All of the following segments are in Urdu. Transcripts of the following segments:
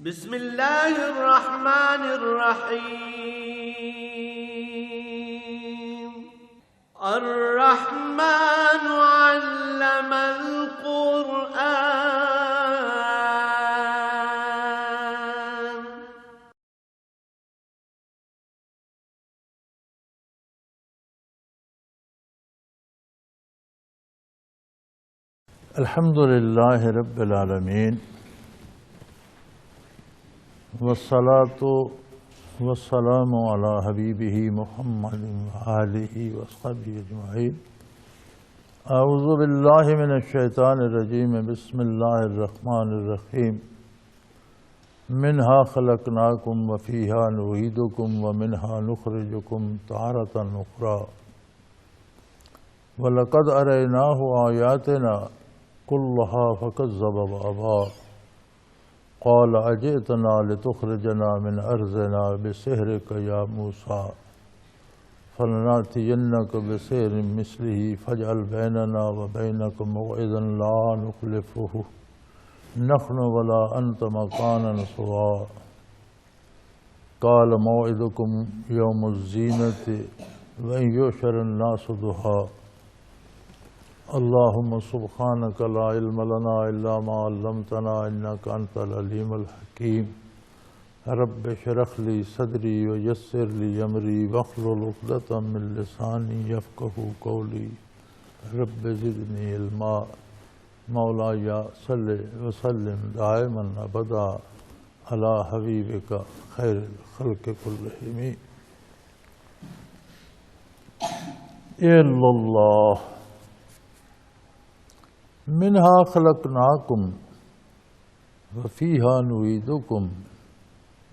بسم اللہ الرحمن الرحیم الرحمن علم القرآن. الحمد للہ رب العالمین والصلاة والسلام علی حبیبہ محمد وآلہ وصحبہ اجمعین. اعوذ باللہ من الشیطان الرجیم. بسم اللہ الرحمن الرحیم. منہا خلقناکم وفیہا نعیدکم ومنہا نخرجکم تارۃ اخری وَلَقَدْ أَرَيْنَاهُ آيَاتِنَا كُلَّهَا فَكَذَّبَ وَأَبَى قَالَ أَجِئْتَنَا لِتُخْرِجَنَا مِنْ أَرْضِنَا بِسِحْرِكَ يَا مُوسَى فَلَنَأْتِيَنَّكَ بِسِحْرٍ مِثْلِهِ فَاجْعَلْ بَيْنَنَا وَبَيْنَكَ مَوْعِدًا لَا نُخْلِفُهُ نَحْنُ وَلَا أَنْتَ مَكَانًا سُوًى قَالَ مَوْعِدُكُمْ يَوْمُ الزِّينَةِ وَإِنْ يُحْشَرَ النَّاسُ ضُحًى. اللهم سبحانك لا علم لنا إلا ما علمتنا إنك أنت العليم الحكيم. رب اشرح لي صدري ويسر لي أمري واحلل عقدة من لساني يفقهوا قولي. رب زدني علما. مولاي صل وسلم دائما أبدا على حبيبك خير الخلق كلهم. إلا الله. منہا خلقناکم وفیہا نعیدکم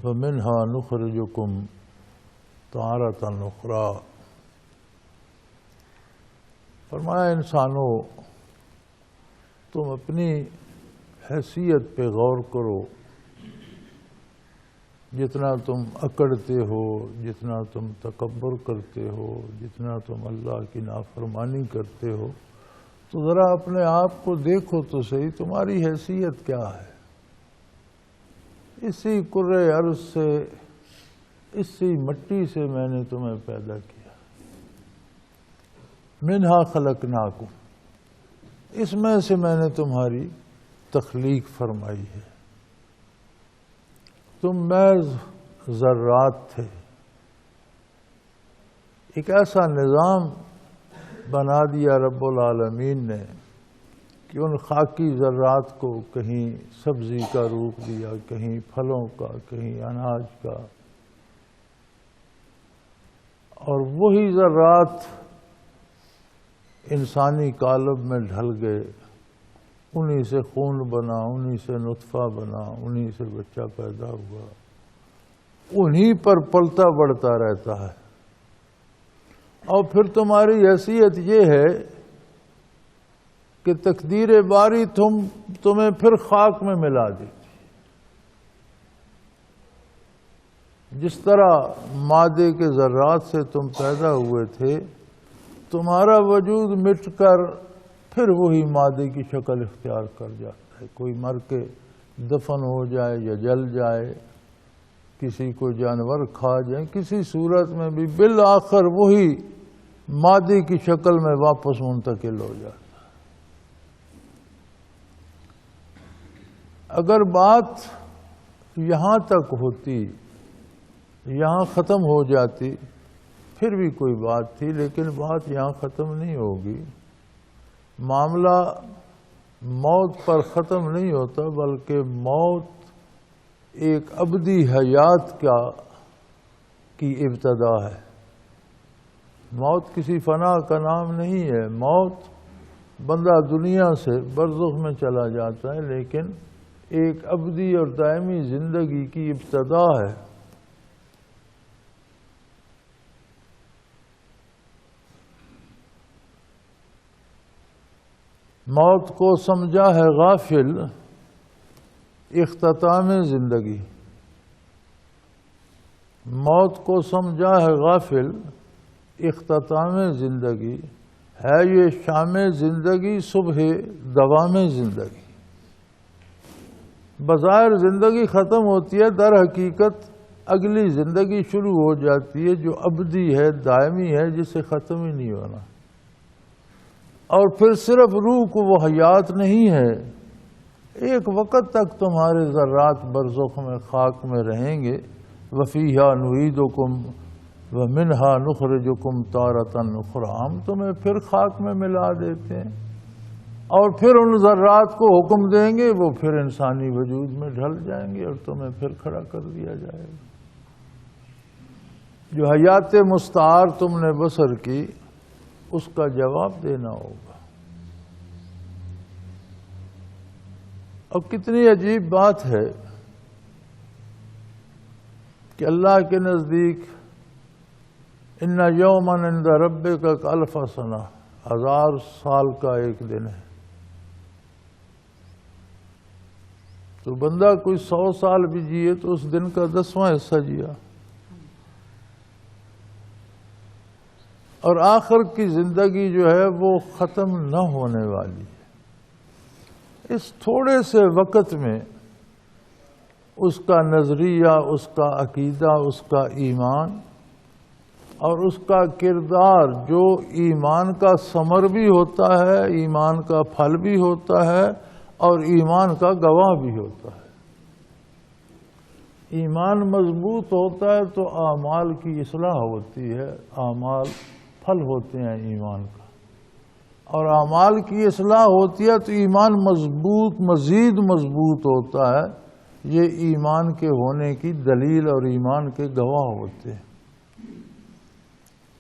ومنہا نخرجکم تارۃ اخری. فرمایا انسانوں تم اپنی حیثیت پہ غور کرو. جتنا تم اکڑتے ہو، جتنا تم تکبر کرتے ہو، جتنا تم اللہ کی نافرمانی کرتے ہو، تو ذرا اپنے آپ کو دیکھو تو صحیح تمہاری حیثیت کیا ہے. اسی کرۂ ارض سے، اسی مٹی سے میں نے تمہیں پیدا کیا. منہا خلقناکم، اس میں سے میں نے تمہاری تخلیق فرمائی ہے. تم محض ذرات تھے. ایک ایسا نظام بنا دیا رب العالمین نے کہ ان خاکی ذرات کو کہیں سبزی کا روپ دیا، کہیں پھلوں کا، کہیں اناج کا، اور وہی ذرات انسانی قالب میں ڈھل گئے. انہی سے خون بنا، انہی سے نطفہ بنا، انہی سے بچہ پیدا ہوا، انہی پر پلتا بڑھتا رہتا ہے. اور پھر تمہاری حیثیت یہ ہے کہ تقدیر باری تمہیں پھر خاک میں ملا دیتی. جس طرح مادے کے ذرات سے تم پیدا ہوئے تھے، تمہارا وجود مٹ کر پھر وہی مادے کی شکل اختیار کر جاتا ہے. کوئی مر کے دفن ہو جائے یا جل جائے، کسی کو جانور کھا جائیں، کسی صورت میں بھی بالآخر وہی مادے کی شکل میں واپس منتقل ہو جاتا. اگر بات یہاں تک ہوتی، یہاں ختم ہو جاتی، پھر بھی کوئی بات تھی، لیکن بات یہاں ختم نہیں ہوگی. معاملہ موت پر ختم نہیں ہوتا، بلکہ موت ایک ابدی حیات کی ابتدا ہے. موت کسی فنا کا نام نہیں ہے. موت بندہ دنیا سے برزخ میں چلا جاتا ہے، لیکن ایک ابدی اور دائمی زندگی کی ابتدا ہے. موت کو سمجھا ہے غافل اختتام زندگی. موت کو سمجھا ہے غافل اختتام زندگی ہے یہ شام زندگی، صبح دوام زندگی. بظاہر زندگی ختم ہوتی ہے، در حقیقت اگلی زندگی شروع ہو جاتی ہے جو ابدی ہے، دائمی ہے، جسے ختم ہی نہیں ہونا۔ اور پھر صرف روح کو وہ حیات نہیں ہے، ایک وقت تک تمہارے ذرات برزخ میں، خاک میں رہیں گے۔ وَفِيهَا نُعِيدُكُمْ وَمِنْهَا نُخْرِجُكُمْ تَارَةً أُخْرَىٰ، ہم تمہیں پھر خاک میں ملا دیتے ہیں اور پھر ان ذرات کو حکم دیں گے، وہ پھر انسانی وجود میں ڈھل جائیں گے اور تمہیں پھر کھڑا کر دیا جائے گا۔ جو حیات مستعار تم نے بسر کی، اس کا جواب دینا ہوگا۔ اب کتنی عجیب بات ہے کہ اللہ کے نزدیک ان یومن عند ربک کالف سنہ، 1000 سال کا ایک دن ہے۔ تو بندہ کوئی 100 سال بھی جیے تو اس دن کا 10واں حصہ جیا، اور آخر کی زندگی جو ہے وہ ختم نہ ہونے والی ہے۔ اس تھوڑے سے وقت میں اس کا نظریہ، اس کا عقیدہ، اس کا ایمان اور اس کا کردار، جو ایمان کا ثمر بھی ہوتا ہے، ایمان کا پھل بھی ہوتا ہے اور ایمان کا گواہ بھی ہوتا ہے۔ ایمان مضبوط ہوتا ہے تو اعمال کی اصلاح ہوتی ہے، اعمال پھل ہوتے ہیں ایمان کا، اور اعمال کی اصلاح ہوتی ہے تو ایمان مزید مضبوط ہوتا ہے۔ یہ ایمان کے ہونے کی دلیل اور ایمان کے گواہ ہوتے ہیں۔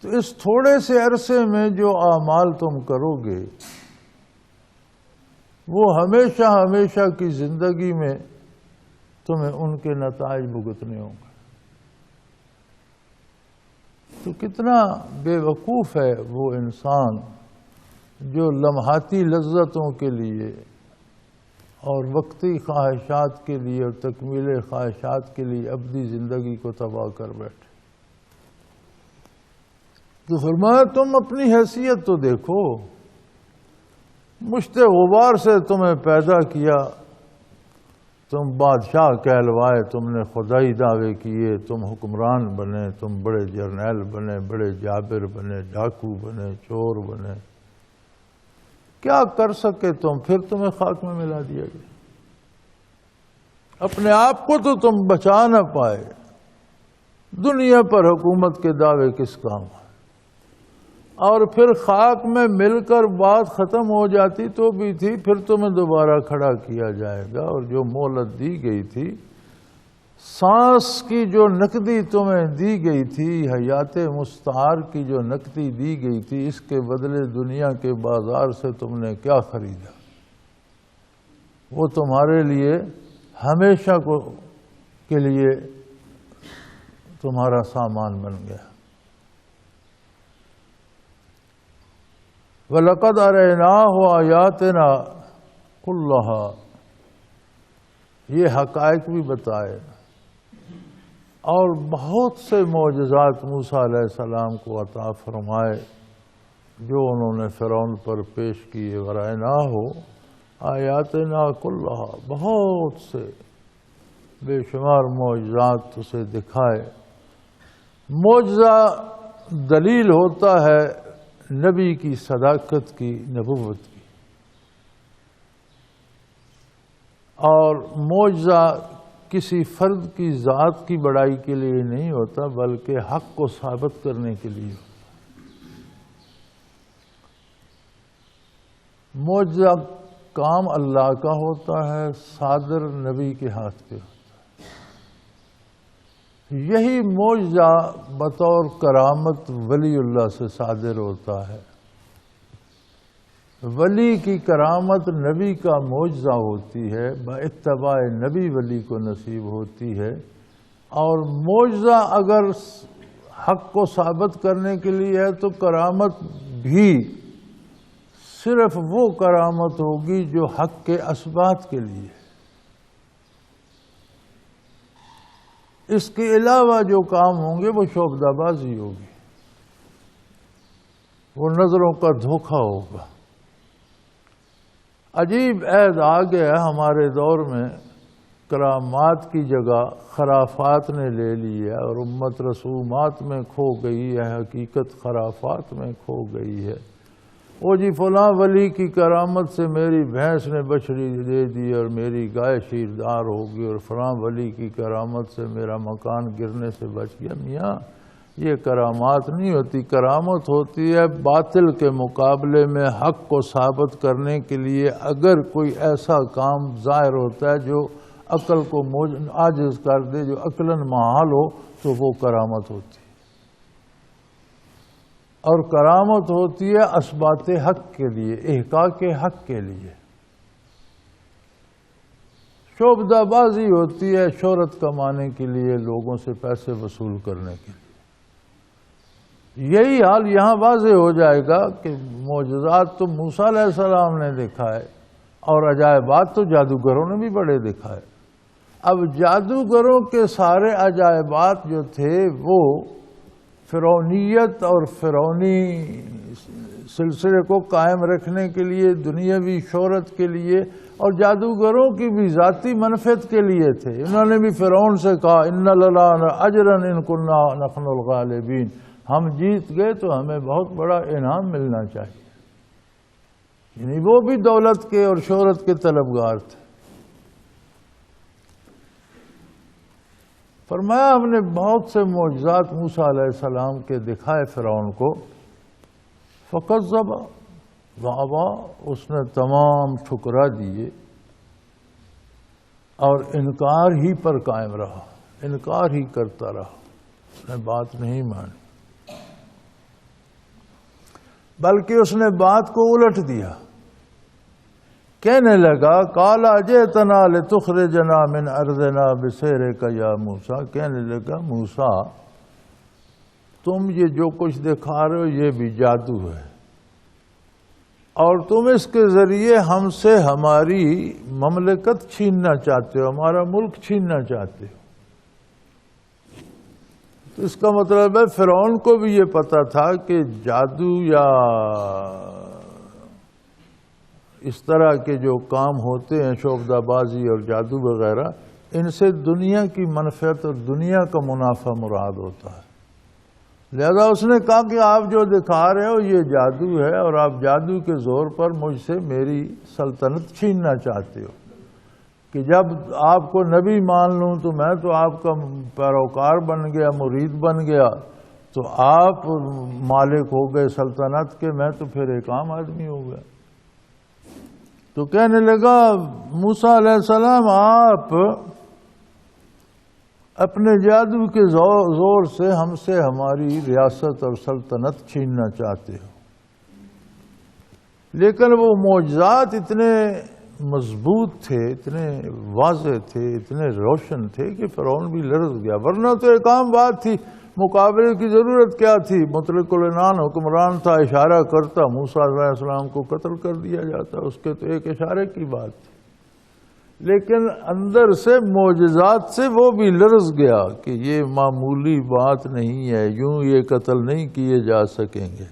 تو اس تھوڑے سے عرصے میں جو اعمال تم کرو گے، وہ ہمیشہ ہمیشہ کی زندگی میں تمہیں ان کے نتائج بھگتنے ہوں گے۔ تو کتنا بے وقوف ہے وہ انسان جو لمحاتی لذتوں کے لیے اور وقتی خواہشات کے لیے اور تکمیل خواہشات کے لیے ابدی زندگی کو تباہ کر بیٹھے۔ تو فرمایا تم اپنی حیثیت تو دیکھو، مشت غبار سے تمہیں پیدا کیا، تم بادشاہ کہلوائے، تم نے خدائی دعوے کیے، تم حکمران بنے، تم بڑے جرنیل بنے، بڑے جابر بنے، ڈاکو بنے، چور بنے، کیا کر سکے تم؟ پھر تمہیں خاک میں ملا دیا گیا۔ اپنے آپ کو تو تم بچا نہ پائے، دنیا پر حکومت کے دعوے کس کام ہے؟ اور پھر خاک میں مل کر بات ختم ہو جاتی تو بھی تھی، پھر تمہیں دوبارہ کھڑا کیا جائے گا، اور جو مہلت دی گئی تھی، سانس کی جو نقدی تمہیں دی گئی تھی، حیات مستعار کی جو نقدی دی گئی تھی، اس کے بدلے دنیا کے بازار سے تم نے کیا خریدا؟ وہ تمہارے لیے ہمیشہ کے لیے تمہارا سامان بن گیا۔ وَلَقَدْ أَرَيْنَاهُ آيَاتِنَا كُلَّهَا، یہ حقائق بھی بتائے اور بہت سے معجزات موسیٰ علیہ السلام کو عطا فرمائے جو انہوں نے فرعون پر پیش کیے۔ وَرَأَيْنَاهُ آيَاتِنَا كُلَّهَا، بہت سے بے شمار معجزات اسے دکھائے۔ معجزہ دلیل ہوتا ہے نبی کی صداقت کی، نبوت کی، اور معجزہ کسی فرد کی ذات کی بڑائی کے لیے نہیں ہوتا، بلکہ حق کو ثابت کرنے کے لیے ہوتا۔ معجزہ کام اللہ کا ہوتا ہے، صادر نبی کے ہاتھ پہ ہوتا ہے۔ یہی معجزہ بطور کرامت ولی اللہ سے صادر ہوتا ہے۔ ولی کی کرامت نبی کا معجزہ ہوتی ہے، باتباع نبی ولی کو نصیب ہوتی ہے، اور معجزہ اگر حق کو ثابت کرنے کے لیے ہے تو کرامت بھی صرف وہ کرامت ہوگی جو حق کے اثبات کے لیے ہے۔ اس کے علاوہ جو کام ہوں گے وہ شعبدہ بازی ہوگی، وہ نظروں کا دھوکہ ہوگا۔ عجیب عہد آ گیا ہمارے دور میں کرامات کی جگہ خرافات نے لے لی ہے اور امت رسومات میں کھو گئی ہے، حقیقت خرافات میں کھو گئی ہے۔ وہ جی فلاں ولی کی کرامت سے میری بھینس نے بچڑی دے دی اور میری گائے شیردار ہوگی، اور فلاں ولی کی کرامت سے میرا مکان گرنے سے بچ گیا۔ میاں یہ کرامات نہیں ہوتی، کرامت ہوتی ہے باطل کے مقابلے میں حق کو ثابت کرنے کے لیے اگر کوئی ایسا کام ظاہر ہوتا ہے جو عقل کو عاجز کر دے، جو عقلاً محال ہو، تو وہ کرامت ہوتی ہے۔ اور کرامت ہوتی ہے اثبات حق کے لیے، احقاق حق کے لیے۔ شعبدہ بازی ہوتی ہے شہرت کمانے کے لیے، لوگوں سے پیسے وصول کرنے کے لیے۔ یہی حال یہاں واضح ہو جائے گا کہ معجزات تو موسیٰ علیہ السلام نے دکھائے اور عجائبات تو جادوگروں نے بھی بڑے دکھائے۔ اب جادوگروں کے سارے عجائبات جو تھے وہ فرعونیت اور فرعونی سلسلے کو قائم رکھنے کے لیے، دنیاوی شہرت کے لیے، اور جادوگروں کی بھی ذاتی منفعت کے لیے تھے۔ انہوں نے بھی فرعون سے کہا ان لنا اجرا ان کنا نحن الغالبین، ہم جیت گئے تو ہمیں بہت بڑا انعام ملنا چاہیے۔ یعنی وہ بھی دولت کے اور شہرت کے طلبگار تھے۔ فرمایا ہم نے بہت سے معجزات موسیٰ علیہ السلام کے دکھائے فرعون کو، فکذب وابا، اس نے تمام ٹھکرا دیے اور انکار ہی پر قائم رہا، انکار ہی کرتا رہا، اس نے بات نہیں مانی، بلکہ اس نے بات کو الٹ دیا۔ کہنے لگا قال اجئتنا لتخرجنا من ارضنا بسحرک یا موسیٰ، کہنے لگا موسیٰ تم یہ جو کچھ دکھا رہے ہو یہ بھی جادو ہے، اور تم اس کے ذریعے ہم سے ہماری مملکت چھیننا چاہتے ہو، ہمارا ملک چھیننا چاہتے ہو۔ تو اس کا مطلب ہے فرعون کو بھی یہ پتا تھا کہ جادو یا اس طرح کے جو کام ہوتے ہیں شعبدہ بازی اور جادو وغیرہ، ان سے دنیا کی منفعت اور دنیا کا منافع مراد ہوتا ہے۔ لہذا اس نے کہا کہ آپ جو دکھا رہے ہو یہ جادو ہے، اور آپ جادو کے زور پر مجھ سے میری سلطنت چھیننا چاہتے ہو، کہ جب آپ کو نبی مان لوں تو میں تو آپ کا پیروکار بن گیا، مرید بن گیا، تو آپ مالک ہو گئے سلطنت کے، میں تو پھر ایک عام آدمی ہو گیا۔ تو کہنے لگا موسیٰ علیہ السلام آپ اپنے جادو کے زور سے ہم سے ہماری ریاست اور سلطنت چھیننا چاہتے ہو، لیکن وہ معجزات اتنے مضبوط تھے، اتنے واضح تھے، اتنے روشن تھے کہ فرعون بھی لرز گیا، ورنہ تو ایک عام بات تھی، مقابلے کی ضرورت کیا تھی؟ مطلق العنان حکمران تھا، اشارہ کرتا موسیٰ علیہ السلام کو قتل کر دیا جاتا، اس کے تو ایک اشارے کی بات تھی۔ لیکن اندر سے معجزات سے وہ بھی لرز گیا کہ یہ معمولی بات نہیں ہے، یوں یہ قتل نہیں کیے جا سکیں گے۔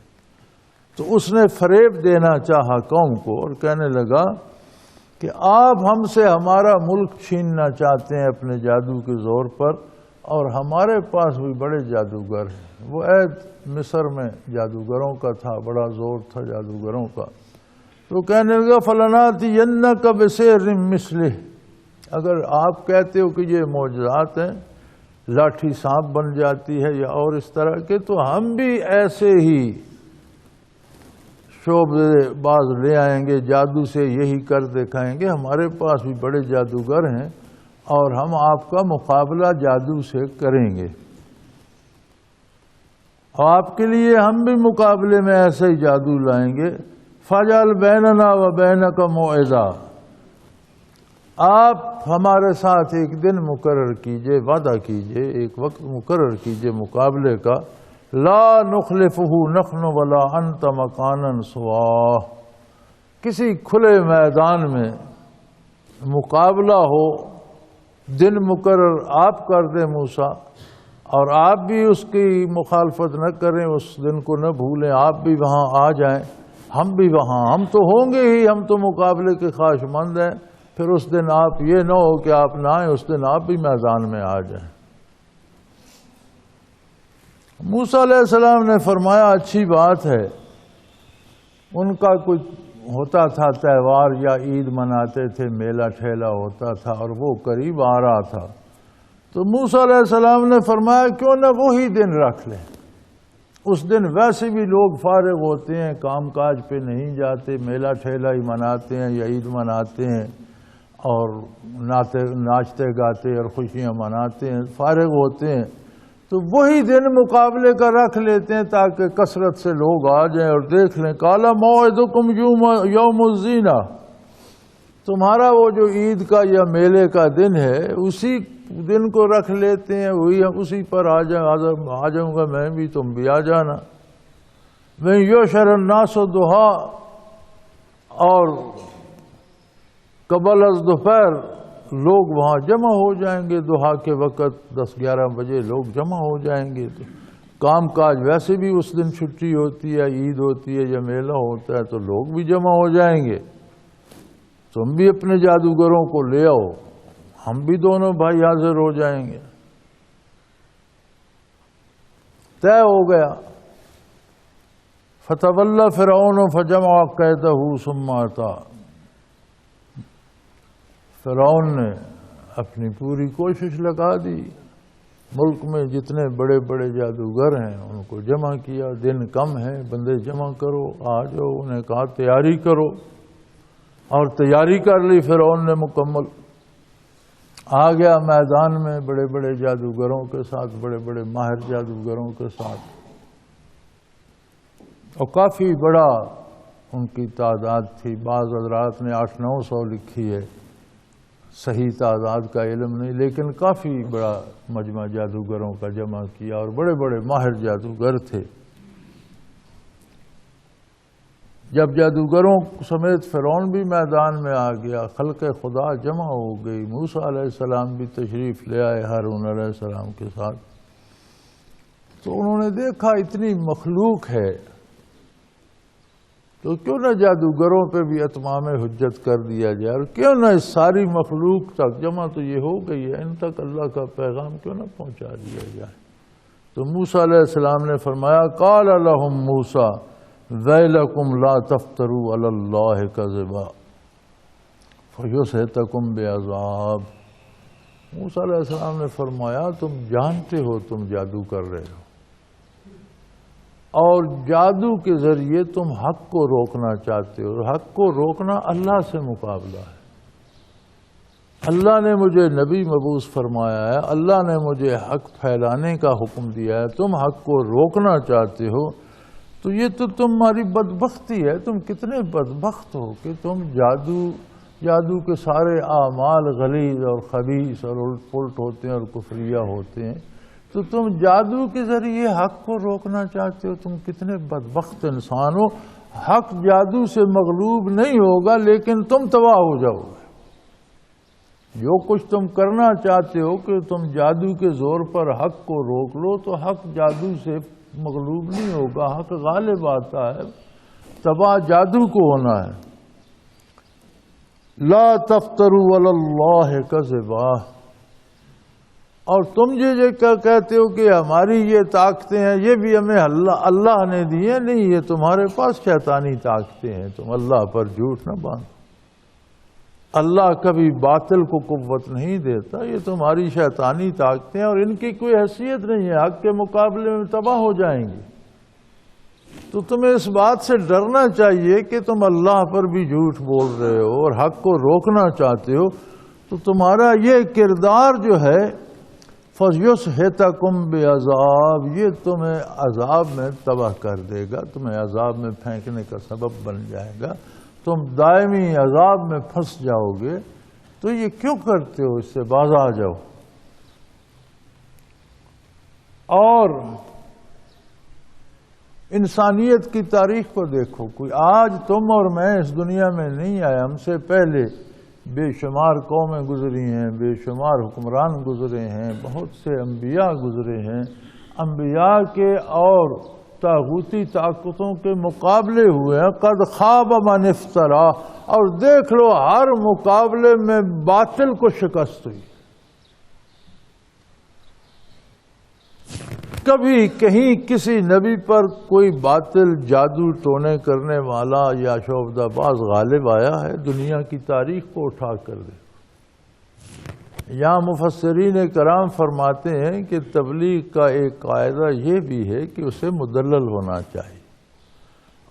تو اس نے فریب دینا چاہا قوم کو اور کہنے لگا کہ آپ ہم سے ہمارا ملک چھیننا چاہتے ہیں اپنے جادو کے زور پر، اور ہمارے پاس بھی بڑے جادوگر ہیں۔ وہ عہد مصر میں جادوگروں کا تھا، بڑا زور تھا جادوگروں کا۔ تو کہنے لگا فلناتینک بسحر مثلہ، اگر آپ کہتے ہو کہ یہ معجزات ہیں، لاٹھی سانپ بن جاتی ہے یا اور اس طرح کے، تو ہم بھی ایسے ہی شعبے باز لے آئیں گے، جادو سے یہی کر دکھائیں گے، ہمارے پاس بھی بڑے جادوگر ہیں اور ہم آپ کا مقابلہ جادو سے کریں گے، اور آپ کے لیے ہم بھی مقابلے میں ایسے ہی جادو لائیں گے۔ فَاجْعَلْ بَيْنَنَا وَبَيْنَكَ مَوْعِدًا، آپ ہمارے ساتھ ایک دن مقرر کیجئے، وعدہ کیجئے، ایک وقت مقرر کیجئے مقابلے کا، لا نخلفہ نحن ولا انت مکانا سواہ، کسی کھلے میدان میں مقابلہ ہو، دن مقرر آپ کر دیں موسیٰ، اور آپ بھی اس کی مخالفت نہ کریں، اس دن کو نہ بھولیں، آپ بھی وہاں آ جائیں، ہم بھی وہاں، ہم تو ہوں گے ہی، ہم تو مقابلے کے خواہش مند ہیں، پھر اس دن آپ یہ نہ ہو کہ آپ نہ آئیں، اس دن آپ بھی میدان میں آ جائیں۔ موسیٰ علیہ السلام نے فرمایا اچھی بات ہے، ان کا کچھ ہوتا تھا تہوار یا عید مناتے تھے، میلہ ٹھیلا ہوتا تھا اور وہ قریب آ رہا تھا، تو موسیٰ علیہ السلام نے فرمایا کیوں نہ وہی دن رکھ لیں، اس دن ویسے بھی لوگ فارغ ہوتے ہیں، کام کاج پہ نہیں جاتے، میلہ ٹھیلا ہی مناتے ہیں یا عید مناتے ہیں اور ناچتے گاتے اور خوشیاں مناتے ہیں، فارغ ہوتے ہیں، تو وہی دن مقابلے کا رکھ لیتے ہیں تاکہ کثرت سے لوگ آ جائیں اور دیکھ لیں۔ قال موعدکم یوم الزینہ، تمہارا وہ جو عید کا یا میلے کا دن ہے اسی دن کو رکھ لیتے ہیں، وہی اسی پر آ جاؤں گا میں بھی، تم بھی آ جانا۔ میں یحشر الناس ضحیٰ، اور قبل از دوپہر لوگ وہاں جمع ہو جائیں گے، ضحیٰ کے وقت 10-11 بجے لوگ جمع ہو جائیں گے، تو کام کاج ویسے بھی اس دن چھٹی ہوتی ہے، عید ہوتی ہے یا میلہ ہوتا ہے، تو لوگ بھی جمع ہو جائیں گے، تم بھی اپنے جادوگروں کو لے آؤ، ہم بھی دونوں بھائی حاضر ہو جائیں گے۔ طے ہو گیا۔ فتولی فرعون فجمع کیدہ ثم اتیٰ، فرعون نے اپنی پوری کوشش لگا دی، ملک میں جتنے بڑے بڑے جادوگر ہیں ان کو جمع کیا، دن کم ہے، بندے جمع کرو، آ جاؤ، انہیں کہا تیاری کرو، اور تیاری کر لی فرعون نے مکمل، آ گیا میدان میں بڑے بڑے جادوگروں کے ساتھ، بڑے بڑے ماہر جادوگروں کے ساتھ، اور کافی بڑا ان کی تعداد تھی، بعض حضرات نے 800-900 لکھی ہے، صحیح تعداد کا علم نہیں، لیکن کافی بڑا مجمع جادوگروں کا جمع کیا، اور بڑے بڑے ماہر جادوگر تھے۔ جب جادوگروں سمیت فرعون بھی میدان میں آ گیا، خلق خدا جمع ہو گئی، موسیٰ علیہ السلام بھی تشریف لے آئے ہارون علیہ السلام کے ساتھ، تو انہوں نے دیکھا اتنی مخلوق ہے تو کیوں نہ جادوگروں پہ بھی اتمام حجت کر دیا جائے، اور کیوں نہ اس ساری مخلوق تک، جمع تو یہ ہو گئی ہے، ان تک اللہ کا پیغام کیوں نہ پہنچا دیا جائے۔ تو موسیٰ علیہ السلام نے فرمایا قال لهم موسیٰ ویلکم لا تفتروا علی اللہ کذبا فیسحتکم بعذاب۔ موسیٰ علیہ السلام نے فرمایا تم جانتے ہو تم جادو کر رہے ہو، اور جادو کے ذریعے تم حق کو روکنا چاہتے ہو، حق کو روکنا اللہ سے مقابلہ ہے۔ اللہ نے مجھے نبی مبعوث فرمایا ہے، اللہ نے مجھے حق پھیلانے کا حکم دیا ہے، تم حق کو روکنا چاہتے ہو، تو یہ تو تمہاری بدبختی ہے، تم کتنے بدبخت ہو کہ تم جادو کے سارے اعمال غلیظ اور خبیث اور الٹ پلٹ ہوتے ہیں اور کفریہ ہوتے ہیں، تو تم جادو کے ذریعے حق کو روکنا چاہتے ہو، تم کتنے بدبخت انسان ہو۔ حق جادو سے مغلوب نہیں ہوگا لیکن تم تباہ ہو جاؤ گے۔ جو کچھ تم کرنا چاہتے ہو کہ تم جادو کے زور پر حق کو روک لو، تو حق جادو سے مغلوب نہیں ہوگا، حق غالب آتا ہے، تباہ جادو کو ہونا ہے۔ لا تفتروا علی اللہ کذبا، اور تم یہ کہتے ہو کہ ہماری یہ طاقتیں ہیں، یہ بھی ہمیں اللہ نے دی ہیں، نہیں، یہ تمہارے پاس شیطانی طاقتیں ہیں، تم اللہ پر جھوٹ نہ باندھو، اللہ کبھی باطل کو قوت نہیں دیتا، یہ تمہاری شیطانی طاقتیں ہیں اور ان کی کوئی حیثیت نہیں ہے، حق کے مقابلے میں تباہ ہو جائیں گی۔ تو تمہیں اس بات سے ڈرنا چاہیے کہ تم اللہ پر بھی جھوٹ بول رہے ہو اور حق کو روکنا چاہتے ہو، تو تمہارا یہ کردار جو ہے فَيُسْحِتَكُمْ بِعَذَابٍ، یہ تمہیں عذاب میں تباہ کر دے گا، تمہیں عذاب میں پھینکنے کا سبب بن جائے گا، تم دائمی عذاب میں پھنس جاؤ گے۔ تو یہ کیوں کرتے ہو، اس سے باز آ جاؤ۔ اور انسانیت کی تاریخ کو دیکھو، کوئی آج تم اور میں اس دنیا میں نہیں آئے، ہم سے پہلے بے شمار قومیں گزری ہیں، بے شمار حکمران گزرے ہیں، بہت سے انبیاء گزرے ہیں، انبیاء کے اور طاغوتی طاقتوں کے مقابلے ہوئے ہیں. قد خاب من افترا، اور دیکھ لو ہر مقابلے میں باطل کو شکست ہوئی. کبھی کہیں کسی نبی پر کوئی باطل جادو ٹونے کرنے والا یا شعبدہ باز غالب آیا ہے؟ دنیا کی تاریخ کو اٹھا کر دے. یہاں مفسرین کرام فرماتے ہیں کہ تبلیغ کا ایک قاعدہ یہ بھی ہے کہ اسے مدلل ہونا چاہیے،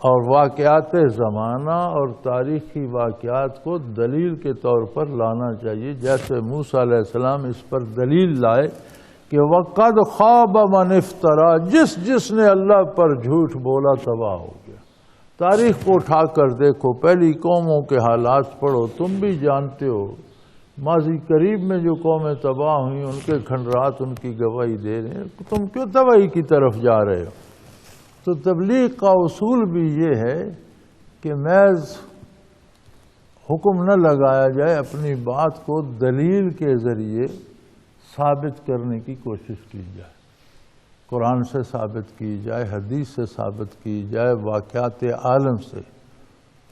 اور واقعات زمانہ اور تاریخی واقعات کو دلیل کے طور پر لانا چاہیے. جیسے موسیٰ علیہ السلام اس پر دلیل لائے کہ وَقَدْ خَابَ مَنِ افْتَرَا، جس نے اللہ پر جھوٹ بولا تباہ ہو گیا. تاریخ کو اٹھا کر دیکھو، پہلی قوموں کے حالات پڑھو، تم بھی جانتے ہو ماضی قریب میں جو قومیں تباہ ہوئیں ان کے کھنڈرات ان کی گواہی دے رہے ہیں. تم کیوں تباہی کی طرف جا رہے ہو؟ تو تبلیغ کا اصول بھی یہ ہے کہ محض حکم نہ لگایا جائے، اپنی بات کو دلیل کے ذریعے ثابت کرنے کی کوشش کی جائے. قرآن سے ثابت کی جائے، حدیث سے ثابت کی جائے، واقعات عالم سے،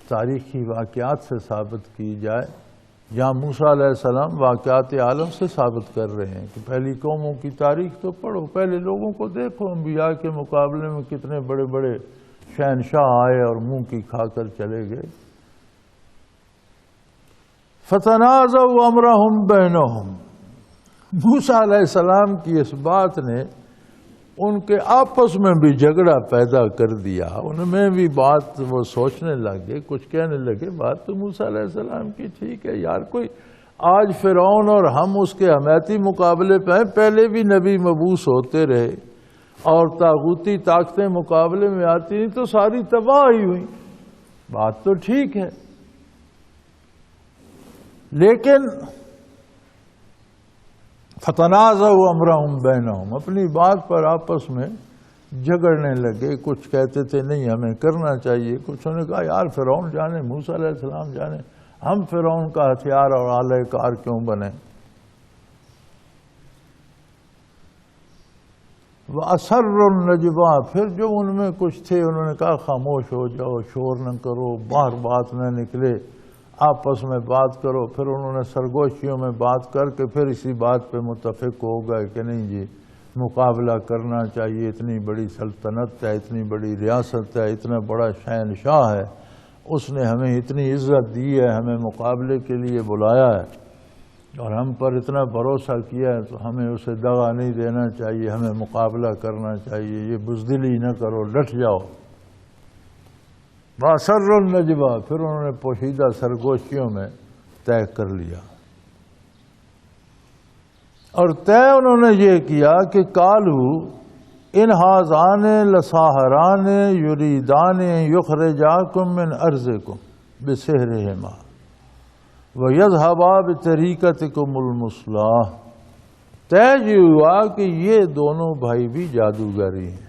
تاریخی واقعات سے ثابت کی جائے. جہاں موسیٰ علیہ السلام واقعات عالم سے ثابت کر رہے ہیں کہ پہلی قوموں کی تاریخ تو پڑھو، پہلے لوگوں کو دیکھو، انبیاء کے مقابلے میں کتنے بڑے بڑے شہنشاہ آئے اور منہ کی کھا کر چلے گئے. فَتَنَازَعُوا أَمْرَهُمْ بَيْنَهُمْ، موسیٰ علیہ السلام کی اس بات نے ان کے آپس میں بھی جھگڑا پیدا کر دیا. ان میں بھی بات وہ سوچنے لگے، کچھ کہنے لگے بات تو موسیٰ علیہ السلام کی ٹھیک ہے یار، کوئی آج فرعون اور ہم اس کے حمیاتی مقابلے پہ ہیں، پہلے بھی نبی مبعوث ہوتے رہے اور طاغوتی طاقتیں مقابلے میں آتی نہیں تو ساری تباہ ہی ہوئی. بات تو ٹھیک ہے، لیکن فَتَنَازَعُوا أَمْرَهُمْ بَيْنَهُمْ، اپنی بات پر آپس میں جھگڑنے لگے. کچھ کہتے تھے نہیں ہمیں کرنا چاہیے، کچھ نے کہا یار فرعون جانے، موسیٰ علیہ السلام جانے، ہم فرعون کا ہتھیار اور آلہ کار کیوں بنے. وَأَسَرُّوا النَّجْوَىٰ، پھر جو ان میں کچھ تھے انہوں نے کہا خاموش ہو جاؤ، شور نہ کرو، باہر بات نہ نکلے، آپس میں بات کرو. پھر انہوں نے سرگوشیوں میں بات کر کے پھر اسی بات پہ متفق ہو گئے کہ نہیں جی مقابلہ کرنا چاہیے، اتنی بڑی سلطنت ہے، اتنی بڑی ریاست ہے، اتنا بڑا شہنشاہ ہے، اس نے ہمیں اتنی عزت دی ہے، ہمیں مقابلے کے لیے بلایا ہے اور ہم پر اتنا بھروسہ کیا ہے، تو ہمیں اسے دغا نہیں دینا چاہیے، ہمیں مقابلہ کرنا چاہیے. یہ بزدلی نہ کرو، ڈٹ جاؤ. وَأَسَرُّوا النَّجْوَىٰ، پھر انہوں نے پوشیدہ سرگوشیوں میں طے کر لیا. اور طے انہوں نے یہ کیا کہ قَالُوا إِنْ هَٰذَانِ لَسَاحِرَانِ يُرِيدَانِ يُخْرِجَاكُم مِّنْ أَرْضِكُمْ بِسِحْرِهِمَا وَيَذْهَبَا بِطَرِيقَتِكُمُ الْمُثْلَىٰ. طے یہ ہوا کہ یہ دونوں بھائی بھی جادوگری ہیں،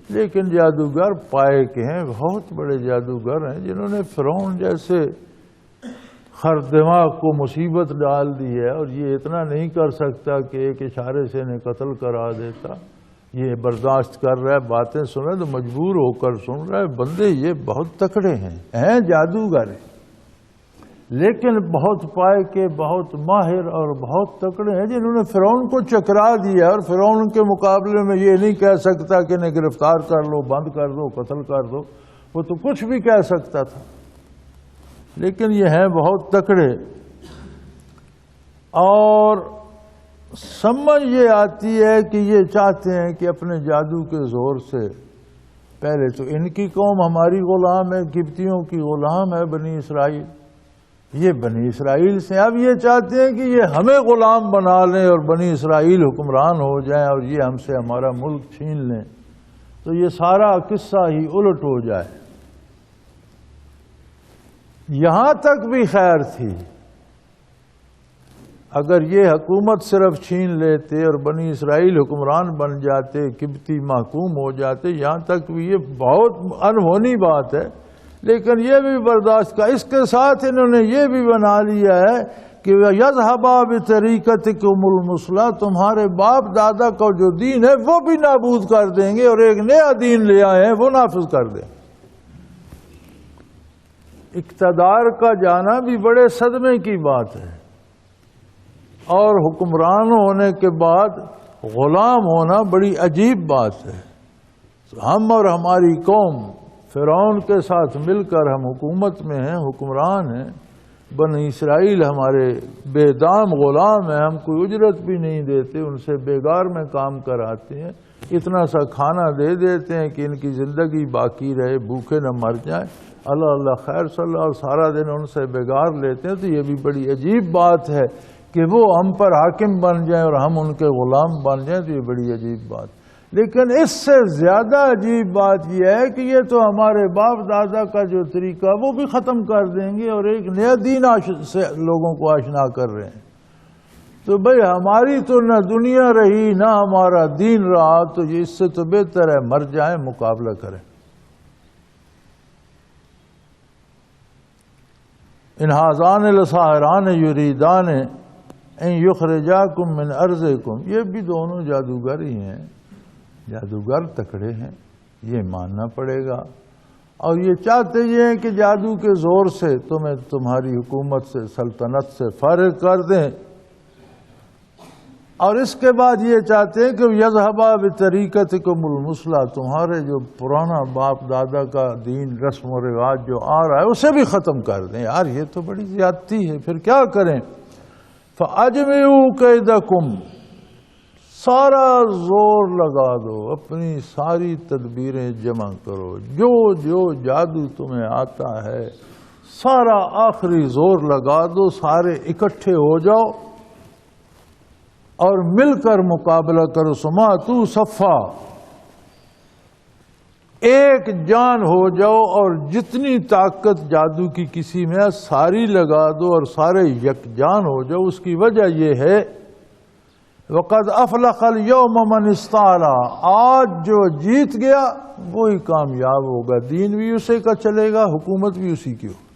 لیکن جادوگر پائے کے ہیں، بہت بڑے جادوگر ہیں جنہوں نے فرعون جیسے خر دماغ کو مصیبت ڈال دی ہے، اور یہ اتنا نہیں کر سکتا کہ ایک اشارے سے انہیں قتل کرا دیتا. یہ برداشت کر رہا ہے، باتیں سن رہا ہے تو مجبور ہو کر سن رہا ہے. بندے یہ بہت تکڑے ہیں جادوگر، لیکن بہت پائے کے، بہت ماہر اور بہت تکڑے ہیں جنہوں نے فرعون کو چکرا دیا، اور فرعون کے مقابلے میں یہ نہیں کہہ سکتا کہ انہیں گرفتار کر لو، بند کر دو، قتل کر دو. وہ تو کچھ بھی کہہ سکتا تھا، لیکن یہ ہیں بہت تکڑے. اور سمجھ یہ آتی ہے کہ یہ چاہتے ہیں کہ اپنے جادو کے زور سے، پہلے تو ان کی قوم ہماری غلام ہے، قبطیوں کی غلام ہے بنی اسرائیل، یہ بنی اسرائیل سے، اب یہ چاہتے ہیں کہ یہ ہمیں غلام بنا لیں اور بنی اسرائیل حکمران ہو جائیں اور یہ ہم سے ہمارا ملک چھین لیں، تو یہ سارا قصہ ہی الٹ ہو جائے. یہاں تک بھی خیر تھی، اگر یہ حکومت صرف چھین لیتے اور بنی اسرائیل حکمران بن جاتے، قبطی محکوم ہو جاتے، یہاں تک بھی یہ بہت انہونی بات ہے. لیکن یہ بھی برداشت کا، اس کے ساتھ انہوں نے یہ بھی بنا لیا ہے کہ یذھبا بطریقتکم المثلی، تمہارے باپ دادا کا جو دین ہے وہ بھی نابود کر دیں گے اور ایک نیا دین لے آئے ہیں وہ نافذ کر دیں۔ اقتدار کا جانا بھی بڑے صدمے کی بات ہے، اور حکمران ہونے کے بعد غلام ہونا بڑی عجیب بات ہے۔ ہم اور ہماری قوم فرعون کے ساتھ مل کر ہم حکومت میں ہیں، حکمران ہیں، بنی اسرائیل ہمارے بے دام غلام ہیں، ہم کوئی اجرت بھی نہیں دیتے، ان سے بیگار میں کام کراتے ہیں، اتنا سا کھانا دے دیتے ہیں کہ ان کی زندگی باقی رہے، بھوکے نہ مر جائیں، اللہ اللہ خیر صلی اللہ، اور سارا دن ان سے بیگار لیتے ہیں۔ تو یہ بھی بڑی عجیب بات ہے کہ وہ ہم پر حاکم بن جائیں اور ہم ان کے غلام بن جائیں، تو یہ بڑی عجیب بات۔ لیکن اس سے زیادہ عجیب بات یہ ہے کہ یہ تو ہمارے باپ دادا کا جو طریقہ وہ بھی ختم کر دیں گے اور ایک نیا دین سے لوگوں کو آشنا کر رہے ہیں۔ تو بھئی ہماری تو نہ دنیا رہی نہ ہمارا دین رہا، تو یہ اس سے تو بہتر ہے مر جائیں، مقابلہ کریں۔ ان ھذان لساحران یریدان ان یخرجاکم من ارضکم، یہ بھی دونوں جادوگر ہی ہیں، جادوگر تکڑے ہیں، یہ ماننا پڑے گا، اور یہ چاہتے یہ ہیں کہ جادو کے زور سے تمہیں تمہاری حکومت سے، سلطنت سے فارغ کر دیں، اور اس کے بعد یہ چاہتے ہیں کہ یذھبا بطریقتکم المثلی، تمہارے جو پرانا باپ دادا کا دین رسم و رواج جو آ رہا ہے اسے بھی ختم کر دیں۔ یار یہ تو بڑی زیادتی ہے، پھر کیا کریں؟ فَأَجْمِعُوا كَيْدَكُمْ، سارا زور لگا دو، اپنی ساری تدبیریں جمع کرو، جو جو جادو تمہیں آتا ہے سارا آخری زور لگا دو، سارے اکٹھے ہو جاؤ اور مل کر مقابلہ کرو، سماتو صفا، ایک جان ہو جاؤ، اور جتنی طاقت جادو کی کسی میں ساری لگا دو اور سارے یکجان ہو جاؤ۔ اس کی وجہ یہ ہے وَقَدْ أَفْلَحَ الْيَوْمَ مَنِ اسْتَعْلَىٰ، آج جو جیت گیا وہی کامیاب ہوگا، دین بھی اسی کا چلے گا، حکومت بھی اسی کی ہوگی،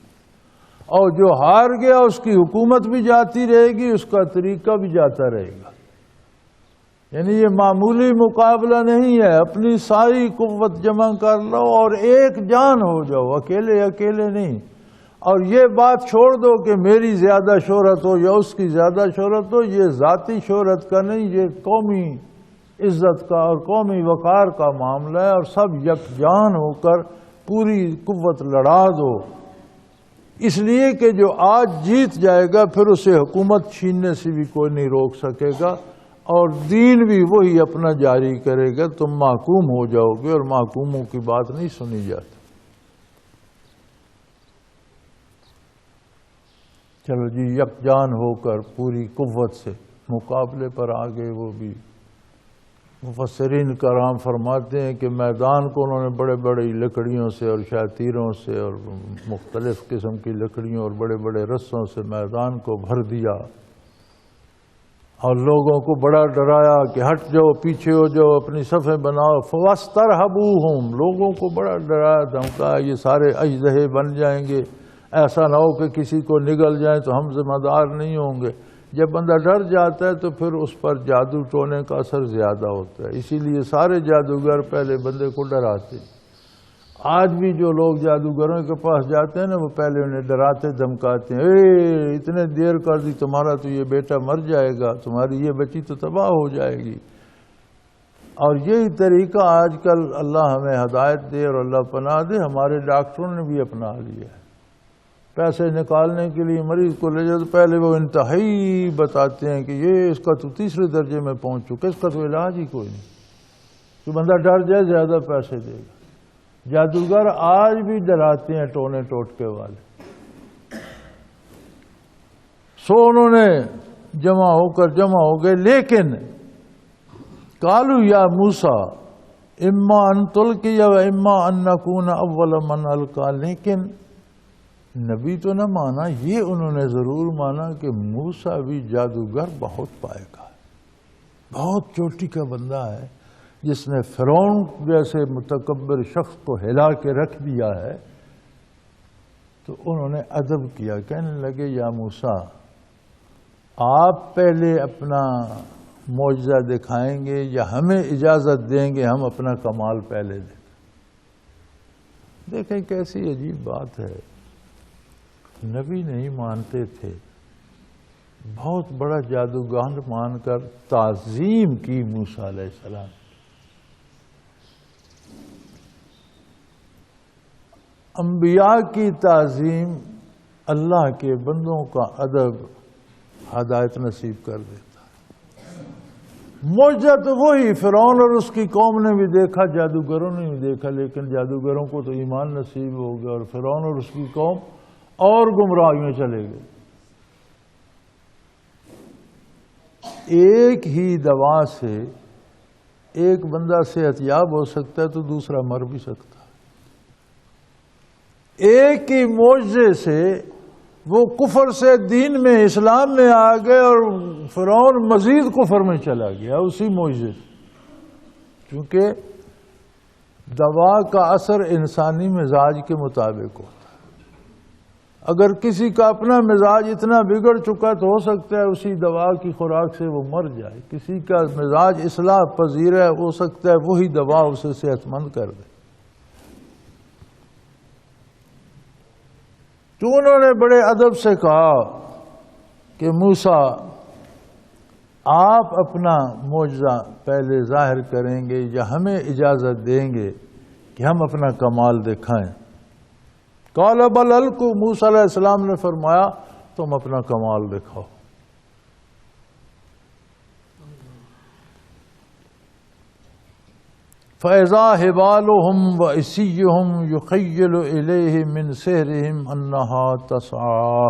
اور جو ہار گیا اس کی حکومت بھی جاتی رہے گی، اس کا طریقہ بھی جاتا رہے گا۔ یعنی یہ معمولی مقابلہ نہیں ہے، اپنی ساری قوت جمع کر لو اور ایک جان ہو جاؤ، اکیلے اکیلے نہیں۔ اور یہ بات چھوڑ دو کہ میری زیادہ شہرت ہو یا اس کی زیادہ شہرت ہو، یہ ذاتی شہرت کا نہیں، یہ قومی عزت کا اور قومی وقار کا معاملہ ہے، اور سب یکجان ہو کر پوری قوت لڑا دو، اس لیے کہ جو آج جیت جائے گا پھر اسے حکومت چھیننے سے بھی کوئی نہیں روک سکے گا، اور دین بھی وہی اپنا جاری کرے گا، تم محکوم ہو جاؤ گے، اور محکوموں کی بات نہیں سنی جاتی۔ چلو جی، یکجان ہو کر پوری قوت سے مقابلے پر آگے۔ وہ بھی مفسرین کرام فرماتے ہیں کہ میدان کو انہوں نے بڑے بڑے لکڑیوں سے اور شاتیروں سے اور مختلف قسم کی لکڑیوں اور بڑے بڑے رسوں سے میدان کو بھر دیا، اور لوگوں کو بڑا ڈرایا کہ ہٹ جاؤ، پیچھے ہو جاؤ، اپنی صفیں بناؤ۔ فَوَاسْتَرْهَبُوهُمْ، لوگوں کو بڑا ڈرایا دھمکایا، یہ سارے اژدہے بن جائیں گے، ایسا نہ ہو کہ کسی کو نگل جائیں تو ہم ذمہ دار نہیں ہوں گے۔ جب بندہ ڈر جاتا ہے تو پھر اس پر جادو ٹونے کا اثر زیادہ ہوتا ہے، اسی لیے سارے جادوگر پہلے بندے کو ڈراتے۔ آج بھی جو لوگ جادوگروں کے پاس جاتے ہیں نا، وہ پہلے انہیں ڈراتے دھمکاتے ہیں، اتنے دیر کر دی، تمہارا تو یہ بیٹا مر جائے گا، تمہاری یہ بچی تو تباہ ہو جائے گی۔ اور یہی طریقہ آج کل اللہ ہمیں ہدایت دے اور اللہ پناہ دے، ہمارے ڈاکٹروں نے بھی اپنا لیا ہے۔ پیسے نکالنے کے لیے مریض کو لے جاتے، پہلے وہ انتہائی بتاتے ہیں کہ یہ اس کا تو تیسرے درجے میں پہنچ چکا، اس کا تو علاج ہی کوئی نہیں، تو بندہ ڈر جائے زیادہ پیسے دے گا۔ جادوگر آج بھی ڈراتے ہیں ٹونے ٹوٹکے والے۔ سو انہوں نے جمع ہو گئے، لیکن قالوا یا موسیٰ اما ان تلقی و اما ان نکون اول من القا، لیکن نبی تو نہ مانا، یہ انہوں نے ضرور مانا کہ موسیٰ بھی جادوگر بہت پائے گا، بہت چوٹی کا بندہ ہے، جس نے فرعون جیسے متکبر شخص کو ہلا کے رکھ دیا ہے۔ تو انہوں نے ادب کیا، کہنے لگے یا موسیٰ آپ پہلے اپنا معجزہ دکھائیں گے یا ہمیں اجازت دیں گے ہم اپنا کمال پہلے دیں؟ دیکھیں کیسی عجیب بات ہے، نبی نہیں مانتے تھے، بہت بڑا جادوگر مان کر تعظیم کی موسیٰ علیہ السلام۔ انبیاء کی تعظیم اللہ کے بندوں کا ادب ہدایت نصیب کر دیتا ہے۔ معجزہ تو وہی فرعون اور اس کی قوم نے بھی دیکھا، جادوگروں نے بھی دیکھا، لیکن جادوگروں کو تو ایمان نصیب ہو گیا اور فرعون اور اس کی قوم اور گمراہی میں چلے گئے۔ ایک ہی دوا سے ایک بندہ صحت یاب ہو سکتا ہے تو دوسرا مر بھی سکتا ہے۔ ایک ہی معجزے سے وہ کفر سے دین میں اسلام میں آ گئے اور فرعون مزید کفر میں چلا گیا اسی معجزے سے، کیونکہ دوا کا اثر انسانی مزاج کے مطابق ہوتا ہے۔ اگر کسی کا اپنا مزاج اتنا بگڑ چکا تو ہو سکتا ہے اسی دوا کی خوراک سے وہ مر جائے، کسی کا مزاج اصلاح پذیر ہے، ہو سکتا ہے وہی دوا اسے صحت مند کر دے۔ تو انہوں نے بڑے ادب سے کہا کہ موسیٰ آپ اپنا معجزہ پہلے ظاہر کریں گے یا ہمیں اجازت دیں گے کہ ہم اپنا کمال دکھائیں؟ قال بل القوا، موسیٰ علیہ السلام نے فرمایا تم اپنا کمال دکھاؤ۔ فَإِذَا حِبَالُهُمْ وَعِصِيُّهُمْ يُخَيَّلُ إِلَيْهِ مِنْ سِحْرِهِمْ أَنَّهَا تَسْعَىٰ۔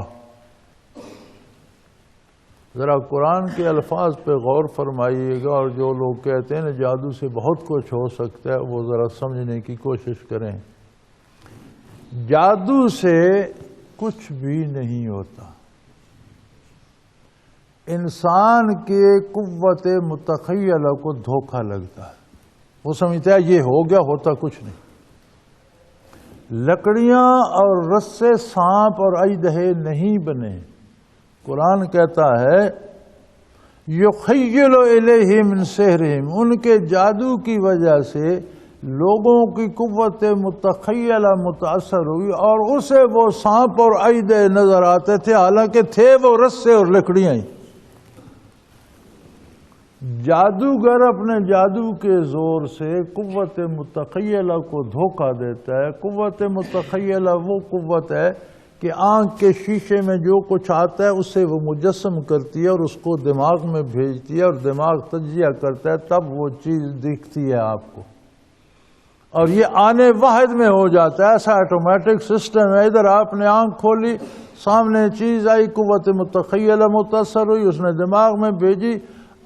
ذرا قرآن کے الفاظ پہ غور فرمائیے گا، اور جو لوگ کہتے ہیں جادو سے بہت کچھ ہو سکتا ہے وہ ذرا سمجھنے کی کوشش کریں۔ جادو سے کچھ بھی نہیں ہوتا، انسان کے قوت متخیلہ کو دھوکہ لگتا ہے، وہ سمجھتا ہے یہ ہو گیا، ہوتا کچھ نہیں۔ لکڑیاں اور رسے سانپ اور اژدہے نہیں بنے۔ قرآن کہتا ہے یخیل الیہ من سحرہم، ان کے جادو کی وجہ سے لوگوں کی قوت متخیلہ متاثر ہوئی اور اسے وہ سانپ اور اژدہے نظر آتے تھے، حالانکہ تھے وہ رسے اور لکڑیاں ہی۔ جادوگر اپنے جادو کے زور سے قوت متخیلہ کو دھوکہ دیتا ہے۔ قوت متخیلہ وہ قوت ہے کہ آنکھ کے شیشے میں جو کچھ آتا ہے اسے وہ مجسم کرتی ہے اور اس کو دماغ میں بھیجتی ہے اور دماغ تجزیہ کرتا ہے، تب وہ چیز دکھتی ہے آپ کو، اور یہ آنے واحد میں ہو جاتا ہے۔ ایسا آٹومیٹک سسٹم ہے، ادھر آپ نے آنکھ کھولی، سامنے چیز آئی، قوت متخیلہ متاثر ہوئی، اس نے دماغ میں بھیجی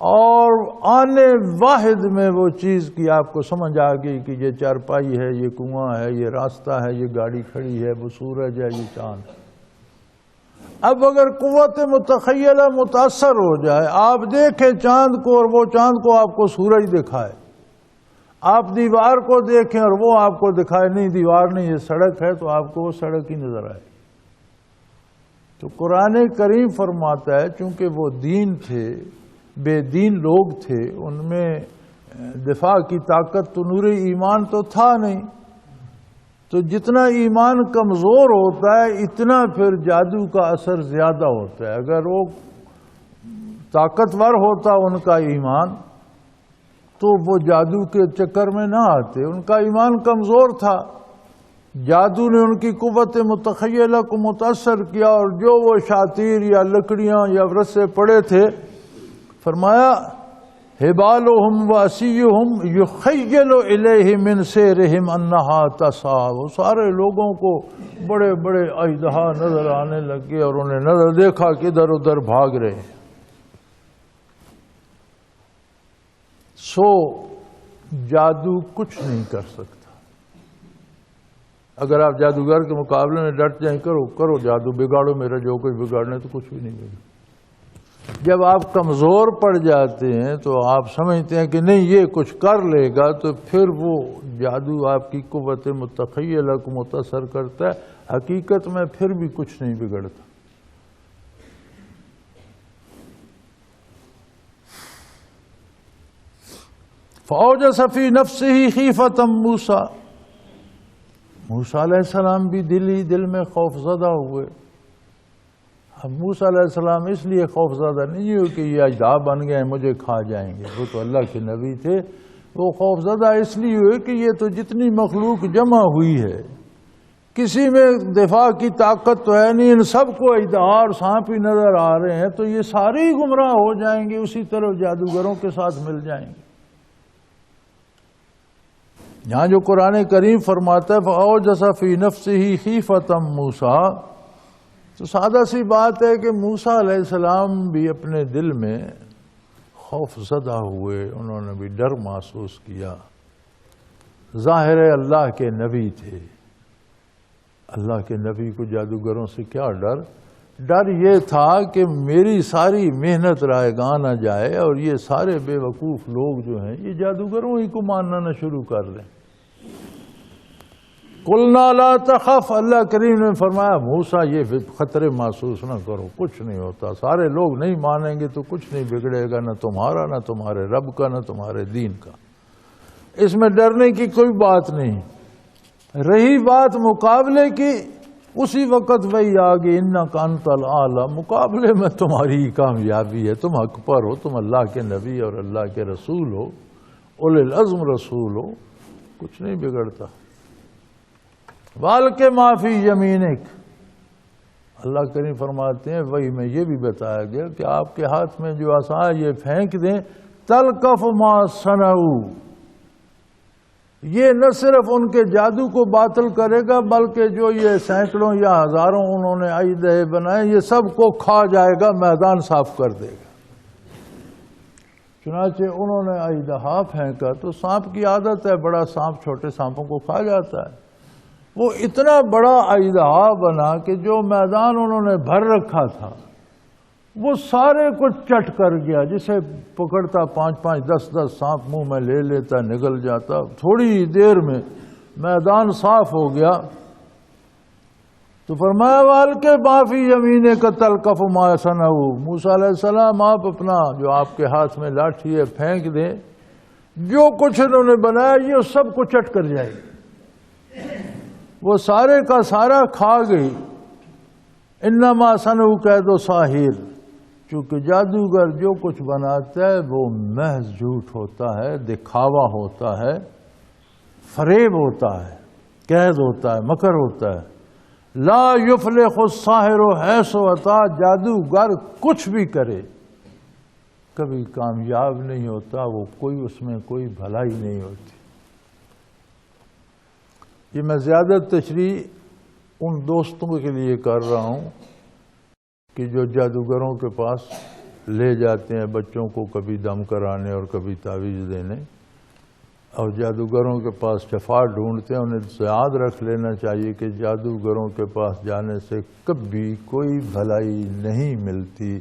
اور آنے واحد میں وہ چیز کی آپ کو سمجھ آ گئی کہ یہ چارپائی ہے، یہ کنواں ہے، یہ راستہ ہے، یہ گاڑی کھڑی ہے، وہ سورج ہے، یہ چاند۔ اب اگر قوت متخیلہ متاثر ہو جائے، آپ دیکھیں چاند کو اور وہ چاند کو آپ کو سورج دکھائے، آپ دیوار کو دیکھیں اور وہ آپ کو دکھائے نہیں دیوار نہیں یہ سڑک ہے، تو آپ کو وہ سڑک ہی نظر آئے۔ تو قرآن کریم فرماتا ہے چونکہ وہ دین تھے، بے دین لوگ تھے، ان میں دفاع کی طاقت تو نور ایمان تو تھا نہیں، تو جتنا ایمان کمزور ہوتا ہے اتنا پھر جادو کا اثر زیادہ ہوتا ہے۔ اگر وہ طاقتور ہوتا ان کا ایمان تو وہ جادو کے چکر میں نہ آتے، ان کا ایمان کمزور تھا، جادو نے ان کی قوت متخیلہ کو متاثر کیا، اور جو وہ شاطیر یا لکڑیاں یا رسے پڑے تھے، فرمایا حبالہم وعصیہم یخیل الیہ من سحرہم انہا تسعیٰ، وہ سارے لوگوں کو بڑے بڑے اژدہا نظر آنے لگے اور انہیں نظر دیکھا کہ ادھر ادھر بھاگ رہے ہیں۔ سو جادو کچھ نہیں کر سکتا۔ اگر آپ جادوگر کے مقابلے میں ڈٹ جائیں، کرو جادو، بگاڑو میرا جو کچھ بگاڑنے، تو کچھ بھی نہیں بگڑے۔ جب آپ کمزور پڑ جاتے ہیں تو آپ سمجھتے ہیں کہ نہیں یہ کچھ کر لے گا، تو پھر وہ جادو آپ کی قوت متخیلہ کو متاثر کرتا ہے، حقیقت میں پھر بھی کچھ نہیں بگڑتا۔ فأوجس فی نفسہ خیفۃ موسیٰ، موسیٰ علیہ السلام بھی دل میں خوف زدہ ہوئے. اب موسیٰ علیہ السلام اس لیے خوف زدہ نہیں ہوئے کہ یہ اژدھا بن گئے مجھے کھا جائیں گے، وہ تو اللہ کے نبی تھے. وہ خوف زدہ اس لیے ہوئے کہ یہ تو جتنی مخلوق جمع ہوئی ہے کسی میں دفاع کی طاقت تو ہے نہیں، ان سب کو اژدھا اور سانپ ہی نظر آ رہے ہیں تو یہ سارے ہی گمراہ ہو جائیں گے، اسی طرح جادوگروں کے ساتھ مل جائیں گے. یہاں جو قرآن کریم فرماتا ہے فَأَوْجَسَ فِي نَفْسِهِ خِيفَةً مُوسیٰ، تو سادہ سی بات ہے کہ موسیٰ علیہ السلام بھی اپنے دل میں خوف زدہ ہوئے، انہوں نے بھی ڈر محسوس کیا. ظاہر ہے اللہ کے نبی تھے، اللہ کے نبی کو جادوگروں سے کیا ڈر؟ ڈر یہ تھا کہ میری ساری محنت رائے گاہ نہ جائے اور یہ سارے بے وقوف لوگ جو ہیں یہ جادوگروں ہی کو ماننا نہ شروع کر لیں. قُلْنَا لَا تَخَفْ، اللہ کریم نے فرمایا موسیٰ یہ خطرے محسوس نہ کرو، کچھ نہیں ہوتا. سارے لوگ نہیں مانیں گے تو کچھ نہیں بگڑے گا، نہ تمہارا نہ تمہارے رب کا نہ تمہارے دین کا. اس میں ڈرنے کی کوئی بات نہیں. رہی بات مقابلے کی، اسی وقت وہی آگے اِنَّكَ أَنْتَ الْأَعْلَى، مقابلے میں تمہاری کامیابی ہے، تم حق پر ہو، تم اللہ کے نبی اور اللہ کے رسول ہو، اولي العزم رسول ہو، کچھ نہیں بگڑتا. وَأَلْقِ مَا فِي يَمِينِكَ، اللہ کریم فرماتے ہیں وہی میں یہ بھی بتایا گیا کہ آپ کے ہاتھ میں جو عصا ہے یہ پھینک دیں. تَلْقَفُ مَا صَنَعُوا، یہ نہ صرف ان کے جادو کو باطل کرے گا بلکہ جو یہ سینکڑوں یا ہزاروں انہوں نے اژدھے بنائے یہ سب کو کھا جائے گا، میدان صاف کر دے گا. چنانچہ انہوں نے اژدہا پھینکا تو سانپ کی عادت ہے، بڑا سانپ چھوٹے سانپوں کو کھا جاتا ہے. وہ اتنا بڑا اژدہا بنا کہ جو میدان انہوں نے بھر رکھا تھا وہ سارے کو چٹ کر گیا. جسے پکڑتا 5-5 10-10 سانپ منہ میں لے لیتا، نگل جاتا. تھوڑی دیر میں میدان صاف ہو گیا. تو فرمایا وَأَلْقِ مَا فِي يَمِينِكَ تَلْقَفُ مَا صَنَعُوا، موسیٰ علیہ السلام آپ اپنا جو آپ کے ہاتھ میں لاٹھی ہے پھینک دیں، جو کچھ انہوں نے بنایا یہ سب کو چٹ کر جائے گی. وہ سارے کا سارا کھا گئی. انما صنعوا کید ساحر، چونکہ جادوگر جو کچھ بناتا ہے وہ محض جھوٹ ہوتا ہے، دکھاوا ہوتا ہے، فریب ہوتا ہے، قید ہوتا ہے، مکر ہوتا ہے. لا یفلح الساحر حیث اتی، جادوگر کچھ بھی کرے کبھی کامیاب نہیں ہوتا، وہ کوئی اس میں کوئی بھلائی نہیں ہوتی. یہ میں زیادہ تشریح ان دوستوں کے لیے کر رہا ہوں کہ جو جادوگروں کے پاس لے جاتے ہیں بچوں کو کبھی دم کرانے اور کبھی تعویذ دینے، اور جادوگروں کے پاس شفا ڈھونڈتے ہیں. انہیں یاد رکھ لینا چاہیے کہ جادوگروں کے پاس جانے سے کبھی کوئی بھلائی نہیں ملتی.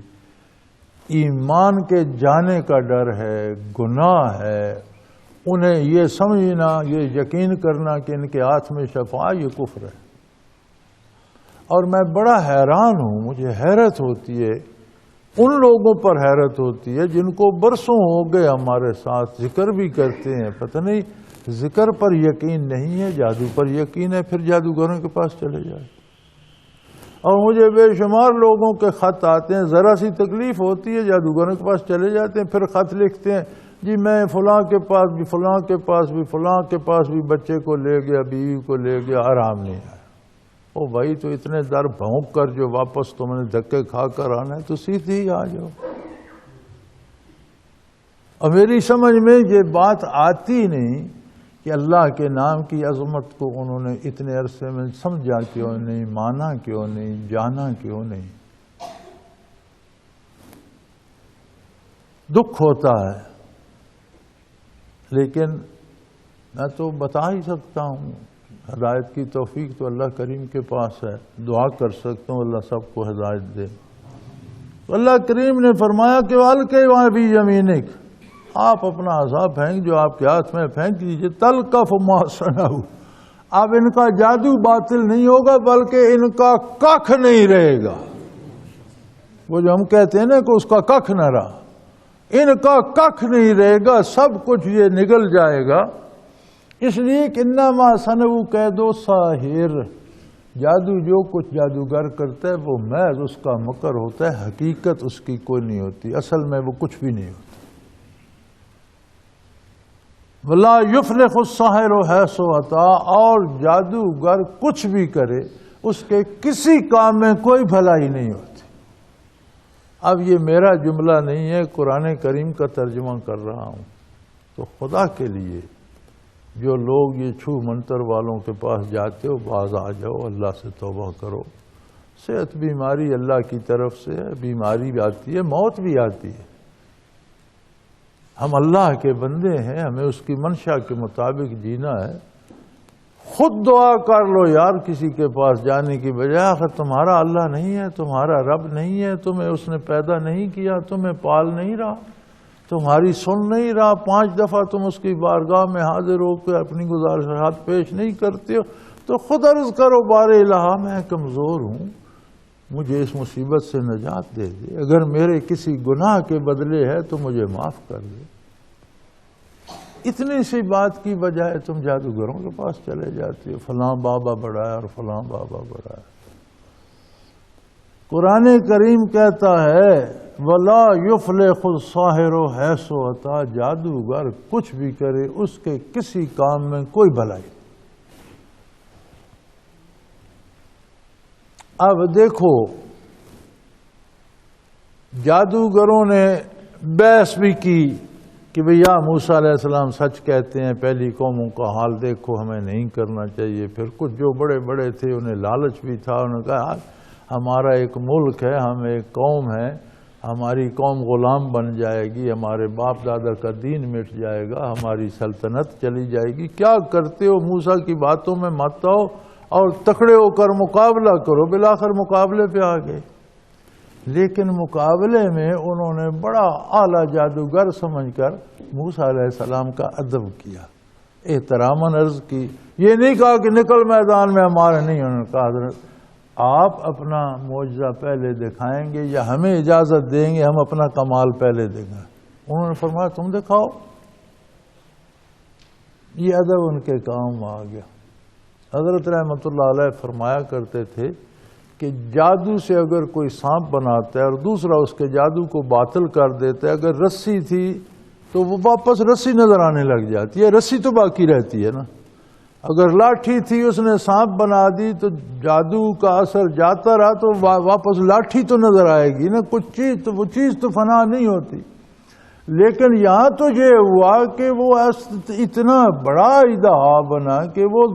ایمان کے جانے کا ڈر ہے، گناہ ہے. انہیں یہ سمجھنا، یہ یقین کرنا کہ ان کے ہاتھ میں شفا، یہ کفر ہے. اور میں بڑا حیران ہوں، مجھے حیرت ہوتی ہے، ان لوگوں پر حیرت ہوتی ہے جن کو برسوں ہو گئے ہمارے ساتھ ذکر بھی کرتے ہیں، پتہ نہیں ذکر پر یقین نہیں ہے، جادو پر یقین ہے، پھر جادوگروں کے پاس چلے جائے. اور مجھے بے شمار لوگوں کے خط آتے ہیں، ذرا سی تکلیف ہوتی ہے جادوگروں کے پاس چلے جاتے ہیں، پھر خط لکھتے ہیں جی میں فلاں کے پاس بھی، فلاں کے پاس بھی، فلاں کے پاس بھی بچے کو لے گیا، بیوی کو لے گیا، آرام نہیں آیا. او بھائی تو اتنے در بھونک کر جو واپس تم نے دھکے کھا کر آنا ہے تو سیدھی ہی آ جاؤ. اور میری سمجھ میں یہ بات آتی نہیں کہ اللہ کے نام کی عظمت کو انہوں نے اتنے عرصے میں سمجھا کیوں نہیں، مانا کیوں نہیں، جانا کیوں نہیں. دکھ ہوتا ہے، لیکن میں تو بتا ہی سکتا ہوں، ہدایت کی توفیق تو اللہ کریم کے پاس ہے. دعا کر سکتا ہوں اللہ سب کو ہدایت دے. اللہ کریم نے فرمایا کہ وَأَلْقِ مَا فِي يَمِينِكَ، آپ اپنا عصا پھینک جو آپ کے ہاتھ میں پھینک دیجئے. تَلْقَفُ مَا صَنَعُوا، اب ان کا جادو باطل نہیں ہوگا بلکہ ان کا ککھ نہیں رہے گا. وہ جو ہم کہتے ہیں نا کہ اس کا ککھ نہ رہا، ان کا کخ نہیں رہے گا، سب کچھ یہ نگل جائے گا۔ اس لیے کہ انما صنعوا کید ساحر، جادو جو کچھ جادوگر کرتا ہے وہ محض اس کا مکر ہوتا ہے، حقیقت اس کی کوئی نہیں ہوتی، اصل میں وہ کچھ بھی نہیں ہوتا۔ وَلَا يُفْلِحُ السَّاحِرُ حَيْثُ أَتَىٰ، اور جادوگر کچھ بھی کرے اس کے کسی کام میں کوئی بھلائی نہیں ہوتی۔ اب یہ میرا جملہ نہیں ہے، قرآن کریم کا ترجمہ کر رہا ہوں۔ تو خدا کے لیے جو لوگ یہ چھو منتر والوں کے پاس جاتے ہو، باز آ جاؤ، اللہ سے توبہ کرو۔ صحت بیماری اللہ کی طرف سے ہے، بیماری بھی آتی ہے، موت بھی آتی ہے، ہم اللہ کے بندے ہیں، ہمیں اس کی منشا کے مطابق جینا ہے۔ خود دعا کر لو یار، کسی کے پاس جانے کی بجائے۔ آخر تمہارا اللہ نہیں ہے، تمہارا رب نہیں ہے، تمہیں اس نے پیدا نہیں کیا، تمہیں پال نہیں رہا، تمہاری سن نہیں رہا، 5 دفعہ تم اس کی بارگاہ میں حاضر ہو کے اپنی گزارشات پیش نہیں کرتے ہو، تو خود عرض کرو بار الہ میں کمزور ہوں، مجھے اس مصیبت سے نجات دے دے، اگر میرے کسی گناہ کے بدلے ہے تو مجھے معاف کر دے۔ اتنی سی بات کی بجائے تم جادوگروں کے پاس چلے جاتے ہو، فلاں بابا بڑا ہے اور فلاں بابا بڑا ہے۔ قرآن کریم کہتا ہے وَلَا يُفْلِحُ السَّاحِرُ حَيْثُ أَتَىٰ، جادوگر کچھ بھی کرے اس کے کسی کام میں کوئی بھلائی۔ اب دیکھو، جادوگروں نے بحث بھی کی کہ بھیا موسیٰ علیہ السلام سچ کہتے ہیں، پہلی قوموں کا حال دیکھو، ہمیں نہیں کرنا چاہیے۔ پھر کچھ جو بڑے بڑے تھے انہیں لالچ بھی تھا، انہوں نے کہا ہمارا ایک ملک ہے، ہم ایک قوم ہے، ہماری قوم غلام بن جائے گی، ہمارے باپ دادا کا دین مٹ جائے گا، ہماری سلطنت چلی جائے گی۔ کیا کرتے ہو، موسیٰ کی باتوں میں مت آؤ اور تکڑے ہو کر مقابلہ کرو۔ بالآخر مقابلے پہ آ گئے، لیکن مقابلے میں انہوں نے بڑا اعلیٰ جادوگر سمجھ کر موسیٰ علیہ السلام کا ادب کیا، احتراماً عرض کی۔ یہ نہیں کہا کہ نکل میدان میں، ہمارے نہیں، انہوں نے کہا حضرت آپ اپنا معجزہ پہلے دکھائیں گے یا ہمیں اجازت دیں گے ہم اپنا کمال پہلے دیں گے؟ انہوں نے فرمایا تم دکھاؤ۔ یہ ادب ان کے کام آ گیا۔ حضرت رحمت اللہ علیہ فرمایا کرتے تھے کہ جادو سے اگر کوئی سانپ بناتا ہے اور دوسرا اس کے جادو کو باطل کر دیتا ہے، اگر رسی تھی تو وہ واپس رسی نظر آنے لگ جاتی ہے، رسی تو باقی رہتی ہے نا۔ اگر لاٹھی تھی اس نے سانپ بنا دی تو جادو کا اثر جاتا رہا تو واپس لاٹھی تو نظر آئے گی نا، کچھ چیز تو وہ چیز تو فنا نہیں ہوتی۔ لیکن یہاں تو یہ ہوا کہ وہ اتنا بڑا ادعا بنا کہ وہ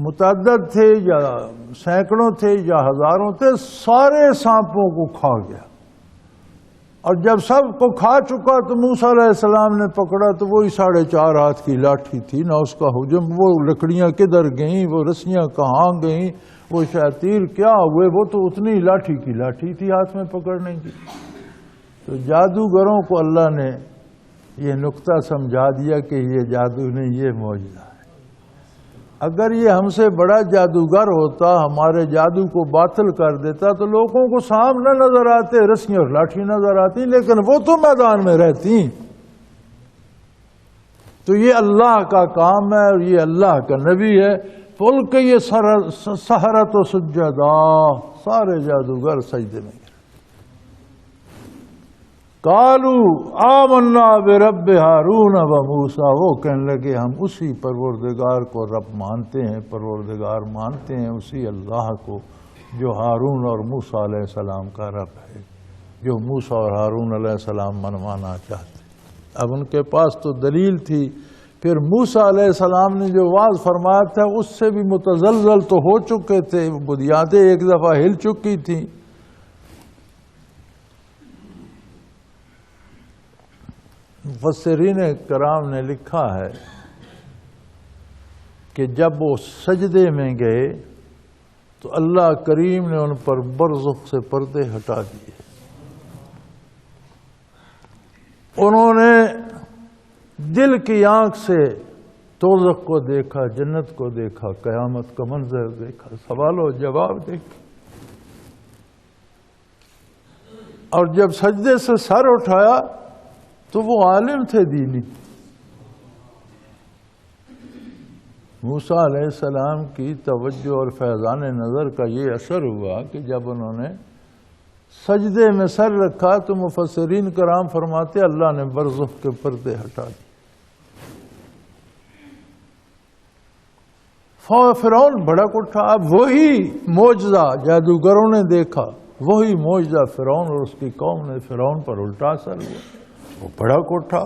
متعدد تھے یا سینکڑوں تھے یا ہزاروں تھے، سارے سانپوں کو کھا گیا، اور جب سب کو کھا چکا تو موسیٰ علیہ السلام نے پکڑا تو وہی 4.5 ہاتھ کی لاٹھی تھی، نہ اس کا حجم، وہ لکڑیاں کدھر گئیں، وہ رسیاں کہاں گئیں، وہ شیاطین کیا ہوئے، وہ تو اتنی لاٹھی کی لاٹھی تھی ہاتھ میں پکڑنے کی۔ تو جادوگروں کو اللہ نے یہ نقطہ سمجھا دیا کہ یہ جادو نہیں، یہ معجزہ ہے۔ اگر یہ ہم سے بڑا جادوگر ہوتا، ہمارے جادو کو باطل کر دیتا تو لوگوں کو سانپ نہ نظر آتے، رسیاں اور لاٹھی نظر آتی، لیکن وہ تو میدان میں رہتی۔ تو یہ اللہ کا کام ہے اور یہ اللہ کا نبی ہے۔ پل کے یہ سحرۃ و سجدا، سارے جادوگر سجدے میں گئے۔ قالوا آمنا برب ہارون و موسیٰ، وہ کہنے لگے ہم اسی پروردگار کو رب مانتے ہیں، پروردگار مانتے ہیں اسی اللہ کو جو ہارون اور موسیٰ علیہ السلام کا رب ہے، جو موسیٰ اور ہارون علیہ السلام منوانا چاہتے۔ اب ان کے پاس تو دلیل تھی، پھر موسیٰ علیہ السلام نے جو واعظ فرمایا تھا اس سے بھی متزلزل تو ہو چکے تھے، بنیادیں ایک دفعہ ہل چکی تھیں۔ مفسرین کرام نے لکھا ہے کہ جب وہ سجدے میں گئے تو اللہ کریم نے ان پر برزخ سے پردے ہٹا دیے، انہوں نے دل کی آنکھ سے دوزخ کو دیکھا، جنت کو دیکھا، قیامت کا منظر دیکھا، سوال و جواب دیکھا۔ اور جب سجدے سے سر اٹھایا تو وہ عالم تھے دینی. موسیٰ علیہ السلام کی توجہ اور فیضان نظر کا یہ اثر ہوا کہ جب انہوں نے سجدے میں سر رکھا تو مفسرین کرام فرماتے اللہ نے برزخ کے پردے ہٹا دیے. فرعون بھڑک اٹھا. اب وہی معجزہ جادوگروں نے دیکھا, وہی معجزہ فرعون اور اس کی قوم نے فرعون پر الٹا اثر ہوا. وہ بھڑک اٹھا.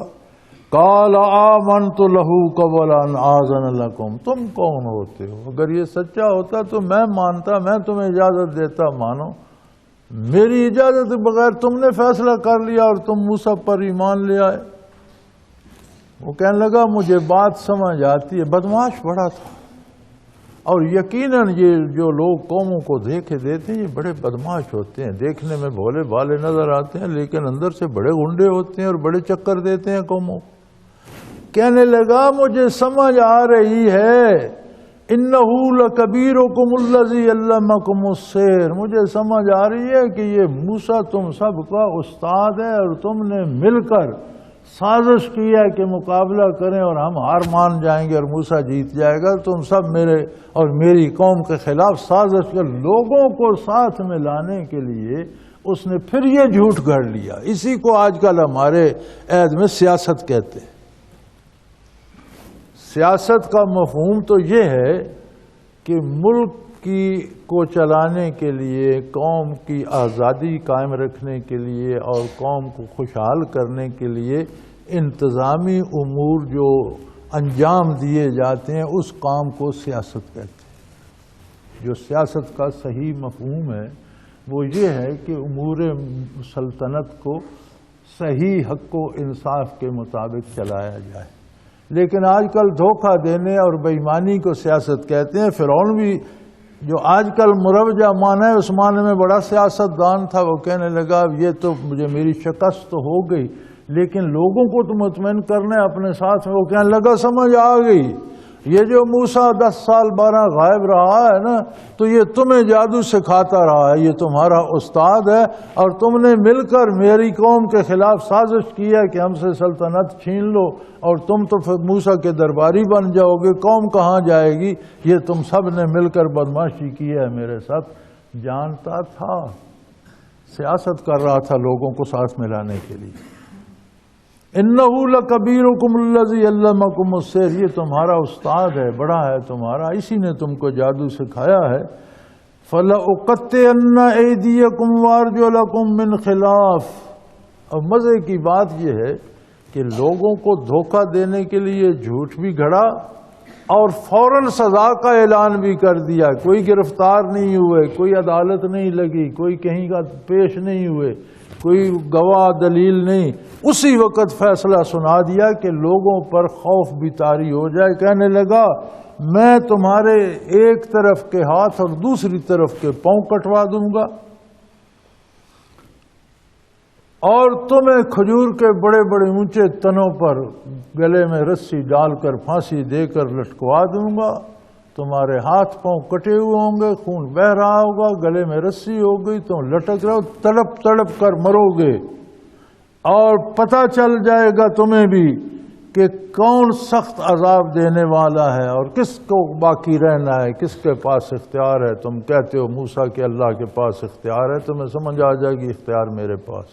قال آمنت لہ قبل ان آذن لکم. تم کون ہوتے ہو؟ اگر یہ سچا ہوتا تو میں مانتا, میں تمہیں اجازت دیتا مانو. میری اجازت کے بغیر تم نے فیصلہ کر لیا اور تم موسیٰ پر ایمان لے آئے. وہ کہنے لگا مجھے بات سمجھ آتی ہے. بدمعاش بڑا تھا, اور یقیناً یہ جو لوگ قوموں کو دیکھے دیتے ہیں یہ بڑے بدمعاش ہوتے ہیں. دیکھنے میں بھولے بھالے نظر آتے ہیں لیکن اندر سے بڑے غنڈے ہوتے ہیں اور بڑے چکر دیتے ہیں قوموں. کہنے لگا مجھے سمجھ آ رہی ہے اِنَّهُ لَكَبِيرُكُمُ الَّذِي عَلَّمَكُمُ السِّحْرَ. مجھے سمجھ آ رہی ہے کہ یہ موسیٰ تم سب کا استاد ہے اور تم نے مل کر سازش کی ہے کہ مقابلہ کریں اور ہم ہار مان جائیں گے اور موسیٰ جیت جائے گا. تم سب میرے اور میری قوم کے خلاف سازش کر لوگوں کو ساتھ میں لانے کے لیے اس نے پھر یہ جھوٹ گھڑ لیا. اسی کو آج کل ہمارے عہد میں سیاست کہتے ہیں. سیاست کا مفہوم تو یہ ہے کہ ملک کو چلانے کے لیے, قوم کی آزادی قائم رکھنے کے لیے اور قوم کو خوشحال کرنے کے لیے انتظامی امور جو انجام دیے جاتے ہیں اس کام کو سیاست کہتے ہیں. جو سیاست کا صحیح مفہوم ہے وہ یہ ہے کہ امور سلطنت کو صحیح حق و انصاف کے مطابق چلایا جائے. لیکن آج کل دھوکہ دینے اور بے ایمانی کو سیاست کہتے ہیں. فرعون بھی جو آج کل مروجہ معنی ہے اس معنی میں بڑا سیاستدان تھا. وہ کہنے لگا یہ تو مجھے میری شکست تو ہو گئی لیکن لوگوں کو تو مطمئن کرنا ہے اپنے ساتھ میں. وہ کہنے لگا سمجھ آ گئی, یہ جو موسیٰ 10 سال 12 غائب رہا ہے نا تو یہ تمہیں جادو سکھاتا رہا ہے, یہ تمہارا استاد ہے اور تم نے مل کر میری قوم کے خلاف سازش کی ہے کہ ہم سے سلطنت چھین لو اور تم تو پھر موسیٰ کے درباری بن جاؤ گے. قوم کہاں جائے گی؟ یہ تم سب نے مل کر بدمعاشی کی ہے میرے ساتھ. جانتا تھا, سیاست کر رہا تھا لوگوں کو ساتھ ملانے کے لیے. اِنَّهُ لَكَبِيرُكُمُ الَّذِي عَلَّمَكُمُ السِّحْرَ. یہ تمہارا استاد ہے, بڑا ہے تمہارا, اسی نے تم کو جادو سکھایا ہے. فَلَأُقَطِّعَنَّ أَيْدِيَكُمْ وَأَرْجُلَكُمْ مِنْ خِلَافٍ. اب مزے کی بات یہ ہے کہ لوگوں کو دھوکہ دینے کے لیے جھوٹ بھی گھڑا اور فوراً سزا کا اعلان بھی کر دیا. کوئی گرفتار نہیں ہوئے, کوئی عدالت نہیں لگی, کوئی کہیں کا پیش نہیں ہوئے, کوئی گواہ دلیل نہیں. اسی وقت فیصلہ سنا دیا کہ لوگوں پر خوف بھی طاری ہو جائے. کہنے لگا میں تمہارے ایک طرف کے ہاتھ اور دوسری طرف کے پاؤں کٹوا دوں گا اور تمہیں کھجور کے بڑے بڑے اونچے تنوں پر گلے میں رسی ڈال کر پھانسی دے کر لٹکوا دوں گا. تمہارے ہاتھ پاؤں کٹے ہوئے ہوں گے, خون بہہ رہا ہوگا, گلے میں رسی ہوگی, تم لٹک رہو, تڑپ تڑپ کر مرو گے اور پتہ چل جائے گا تمہیں بھی کہ کون سخت عذاب دینے والا ہے اور کس کو باقی رہنا ہے, کس کے پاس اختیار ہے. تم کہتے ہو موسیٰ کہ اللہ کے پاس اختیار ہے, تمہیں سمجھ آ جائے گی اختیار میرے پاس.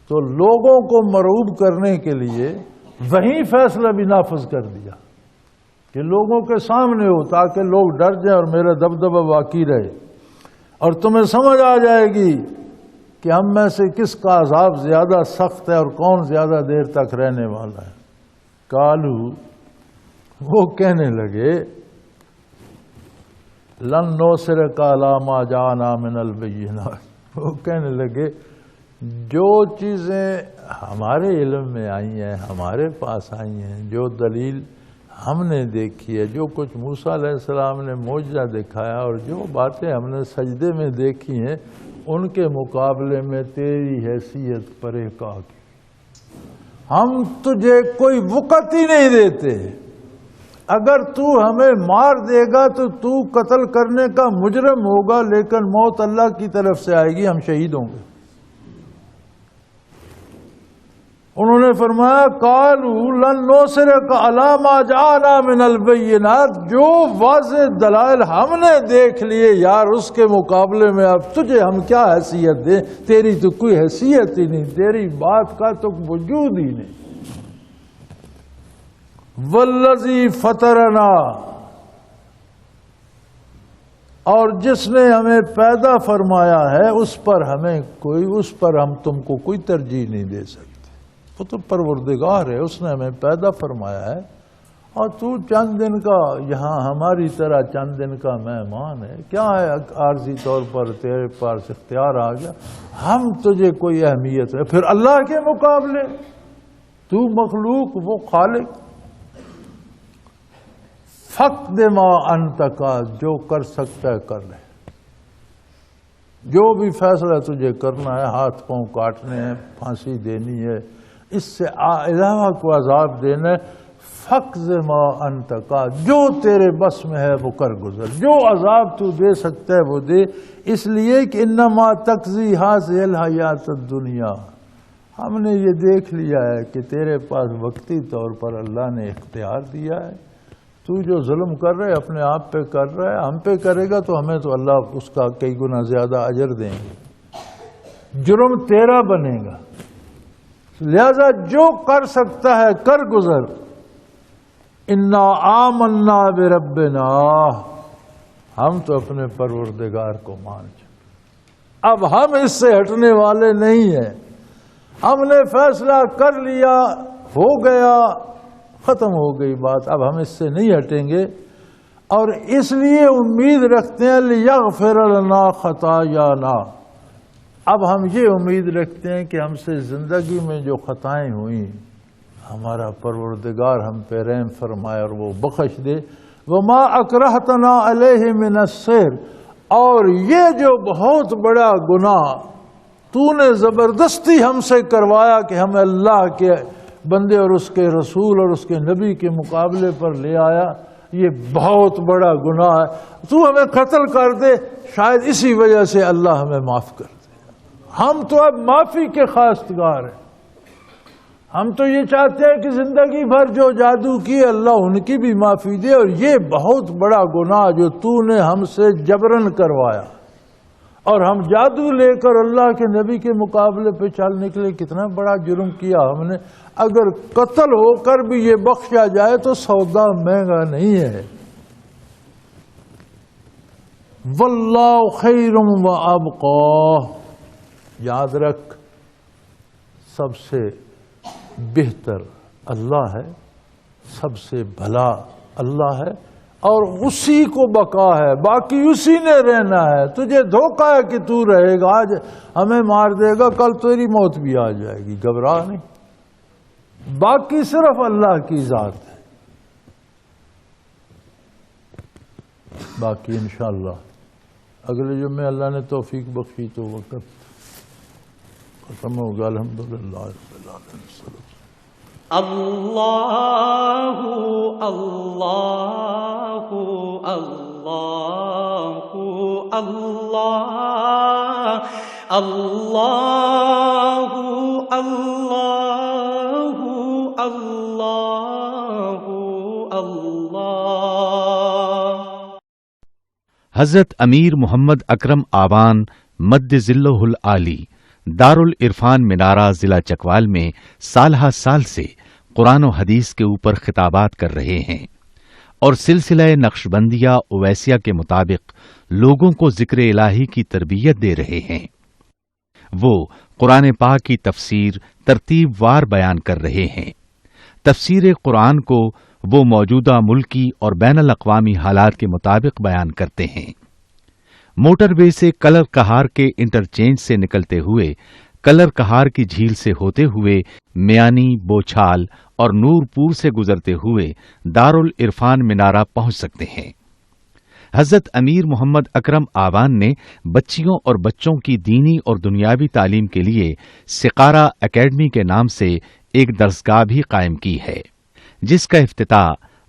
تو لوگوں کو مرعوب کرنے کے لیے وہی فیصلہ بھی نافذ کر دیا کہ لوگوں کے سامنے ہو تاکہ لوگ ڈر جائیں اور میرا دبدبہ باقی رہے. اور تمہیں سمجھ آ جائے گی کہ ہم میں سے کس کا عذاب زیادہ سخت ہے اور کون زیادہ دیر تک رہنے والا ہے. قالو, وہ کہنے لگے لن نُصِرَكَ عَلَىٰ مَا جَاءَنَا مِنَ الْبَيِّنَاتِ. وہ کہنے لگے جو چیزیں ہمارے علم میں آئی ہیں, ہمارے پاس آئی ہیں, جو دلیل ہم نے دیکھی ہے, جو کچھ موسیٰ علیہ السلام نے معجزہ دکھایا اور جو باتیں ہم نے سجدے میں دیکھی ہیں ان کے مقابلے میں تیری حیثیت پرے کا کی. ہم تجھے کوئی وقت ہی نہیں دیتے. اگر تو ہمیں مار دے گا تو قتل کرنے کا مجرم ہوگا، لیکن موت اللہ کی طرف سے آئے گی، ہم شہید ہوں گے۔ انہوں نے فرمایا قالوا لن نصرک علی ما جاءنا من البینات، جو واضح دلائل ہم نے دیکھ لیے یار اس کے مقابلے میں اب تجھے ہم کیا حیثیت دیں، تیری تو کوئی حیثیت ہی نہیں، تیری بات کا تو وجود ہی نہیں۔ والذی فطرنا، اور جس نے ہمیں پیدا فرمایا ہے اس پر ہم تم کو کوئی ترجیح نہیں دے سکتے۔ وہ تو پروردگار ہے، اس نے ہمیں پیدا فرمایا ہے، اور تو چند دن کا یہاں ہماری طرح چند دن کا مہمان ہے، کیا ہے عارضی طور پر تیرے پاس اختیار آ گیا، ہم تجھے کوئی اہمیت ہے، پھر اللہ کے مقابلے تو مخلوق وہ خالق۔ فقد ما انت قاد، جو کر سکتا ہے کر لے، جو بھی فیصلہ تجھے کرنا ہے، ہاتھ پاؤں کاٹنے ہیں، پھانسی دینی ہے، اس سے علاوہ کو عذاب دینا ہے، فقد ما انت قاد، جو تیرے بس میں ہے وہ کر گزر، جو عذاب تو دے سکتا ہے وہ دے، اس لیے کہ انما تقضی هذه الحیات الدنیا، ہم نے یہ دیکھ لیا ہے کہ تیرے پاس وقتی طور پر اللہ نے اختیار دیا ہے، تو جو ظلم کر رہے اپنے آپ پہ کر رہا ہے، ہم پہ کرے گا تو ہمیں تو اللہ اس کا کئی گنا زیادہ اجر دیں گے، جرم تیرا بنے گا، لہذا جو کر سکتا ہے کر گزر۔ انا آمنا بربنا، ہم تو اپنے پروردگار کو مان چکے، اب ہم اس سے ہٹنے والے نہیں ہیں، ہم نے فیصلہ کر لیا، ہو گیا، ختم ہو گئی بات، اب ہم اس سے نہیں ہٹیں گے، اور اس لیے امید رکھتے ہیں لیغفر لنا خطایانا، اب ہم یہ امید رکھتے ہیں کہ ہم سے زندگی میں جو خطائیں ہوئیں ہمارا پروردگار ہم پہ رحم فرمائے اور وہ بخش دے۔ وما اکرہتنا علیہ من السحر، اور یہ جو بہت بڑا گناہ تو نے زبردستی ہم سے کروایا کہ ہمیں اللہ کے بندے اور اس کے رسول اور اس کے نبی کے مقابلے پر لے آیا، یہ بہت بڑا گناہ ہے، تو ہمیں قتل کر دے، شاید اسی وجہ سے اللہ ہمیں معاف کر دے۔ ہم تو اب معافی کے خواستگار ہیں، ہم تو یہ چاہتے ہیں کہ زندگی بھر جو جادو کی اللہ ان کی بھی معافی دے، اور یہ بہت بڑا گناہ جو تو نے ہم سے جبرن کروایا، اور ہم جادو لے کر اللہ کے نبی کے مقابلے پہ چل نکلے، کتنا بڑا جرم کیا ہم نے، اگر قتل ہو کر بھی یہ بخشا جائے تو سودا مہنگا نہیں ہے۔ واللہ خیر وابقی، یاد رکھ سب سے بہتر اللہ ہے، سب سے بھلا اللہ ہے، اور اسی کو بقا ہے، باقی اسی نے رہنا ہے، تجھے دھوکہ ہے کہ تو رہے گا، آج ہمیں مار دے گا کل تیری موت بھی آ جائے گی، گھبرا نہیں، باقی صرف اللہ کی ذات ہے۔ باقی انشاءاللہ اگلے جمعے اللہ نے توفیق بخشی تو وقت ختم ہوگا۔ الحمدللہ رب العالمین۔ اللہ اللہ اللہ اللہ اللہ اللہ اللہ اللہ۔ حضرت امیر محمد اکرم آوان مد ظلہ العالی دارالعرفان منارہ ضلع چکوال میں سالہ سال سے قرآن و حدیث کے اوپر خطابات کر رہے ہیں اور سلسلہ نقشبندیہ اویسیہ کے مطابق لوگوں کو ذکر الہی کی تربیت دے رہے ہیں۔ وہ قرآن پاک کی تفسیر ترتیب وار بیان کر رہے ہیں۔ تفسیر قرآن کو وہ موجودہ ملکی اور بین الاقوامی حالات کے مطابق بیان کرتے ہیں۔ موٹر وے سے کلر کہار کے انٹرچینج سے نکلتے ہوئے کلر کہار کی جھیل سے ہوتے ہوئے میانی، بوچھال اور نور پور سے گزرتے ہوئے دارالعرفان منارہ پہنچ سکتے ہیں۔ حضرت امیر محمد اکرم آوان نے بچیوں اور بچوں کی دینی اور دنیاوی تعلیم کے لیے سقارہ اکیڈمی کے نام سے ایک درسگاہ بھی قائم کی ہے، جس کا افتتاح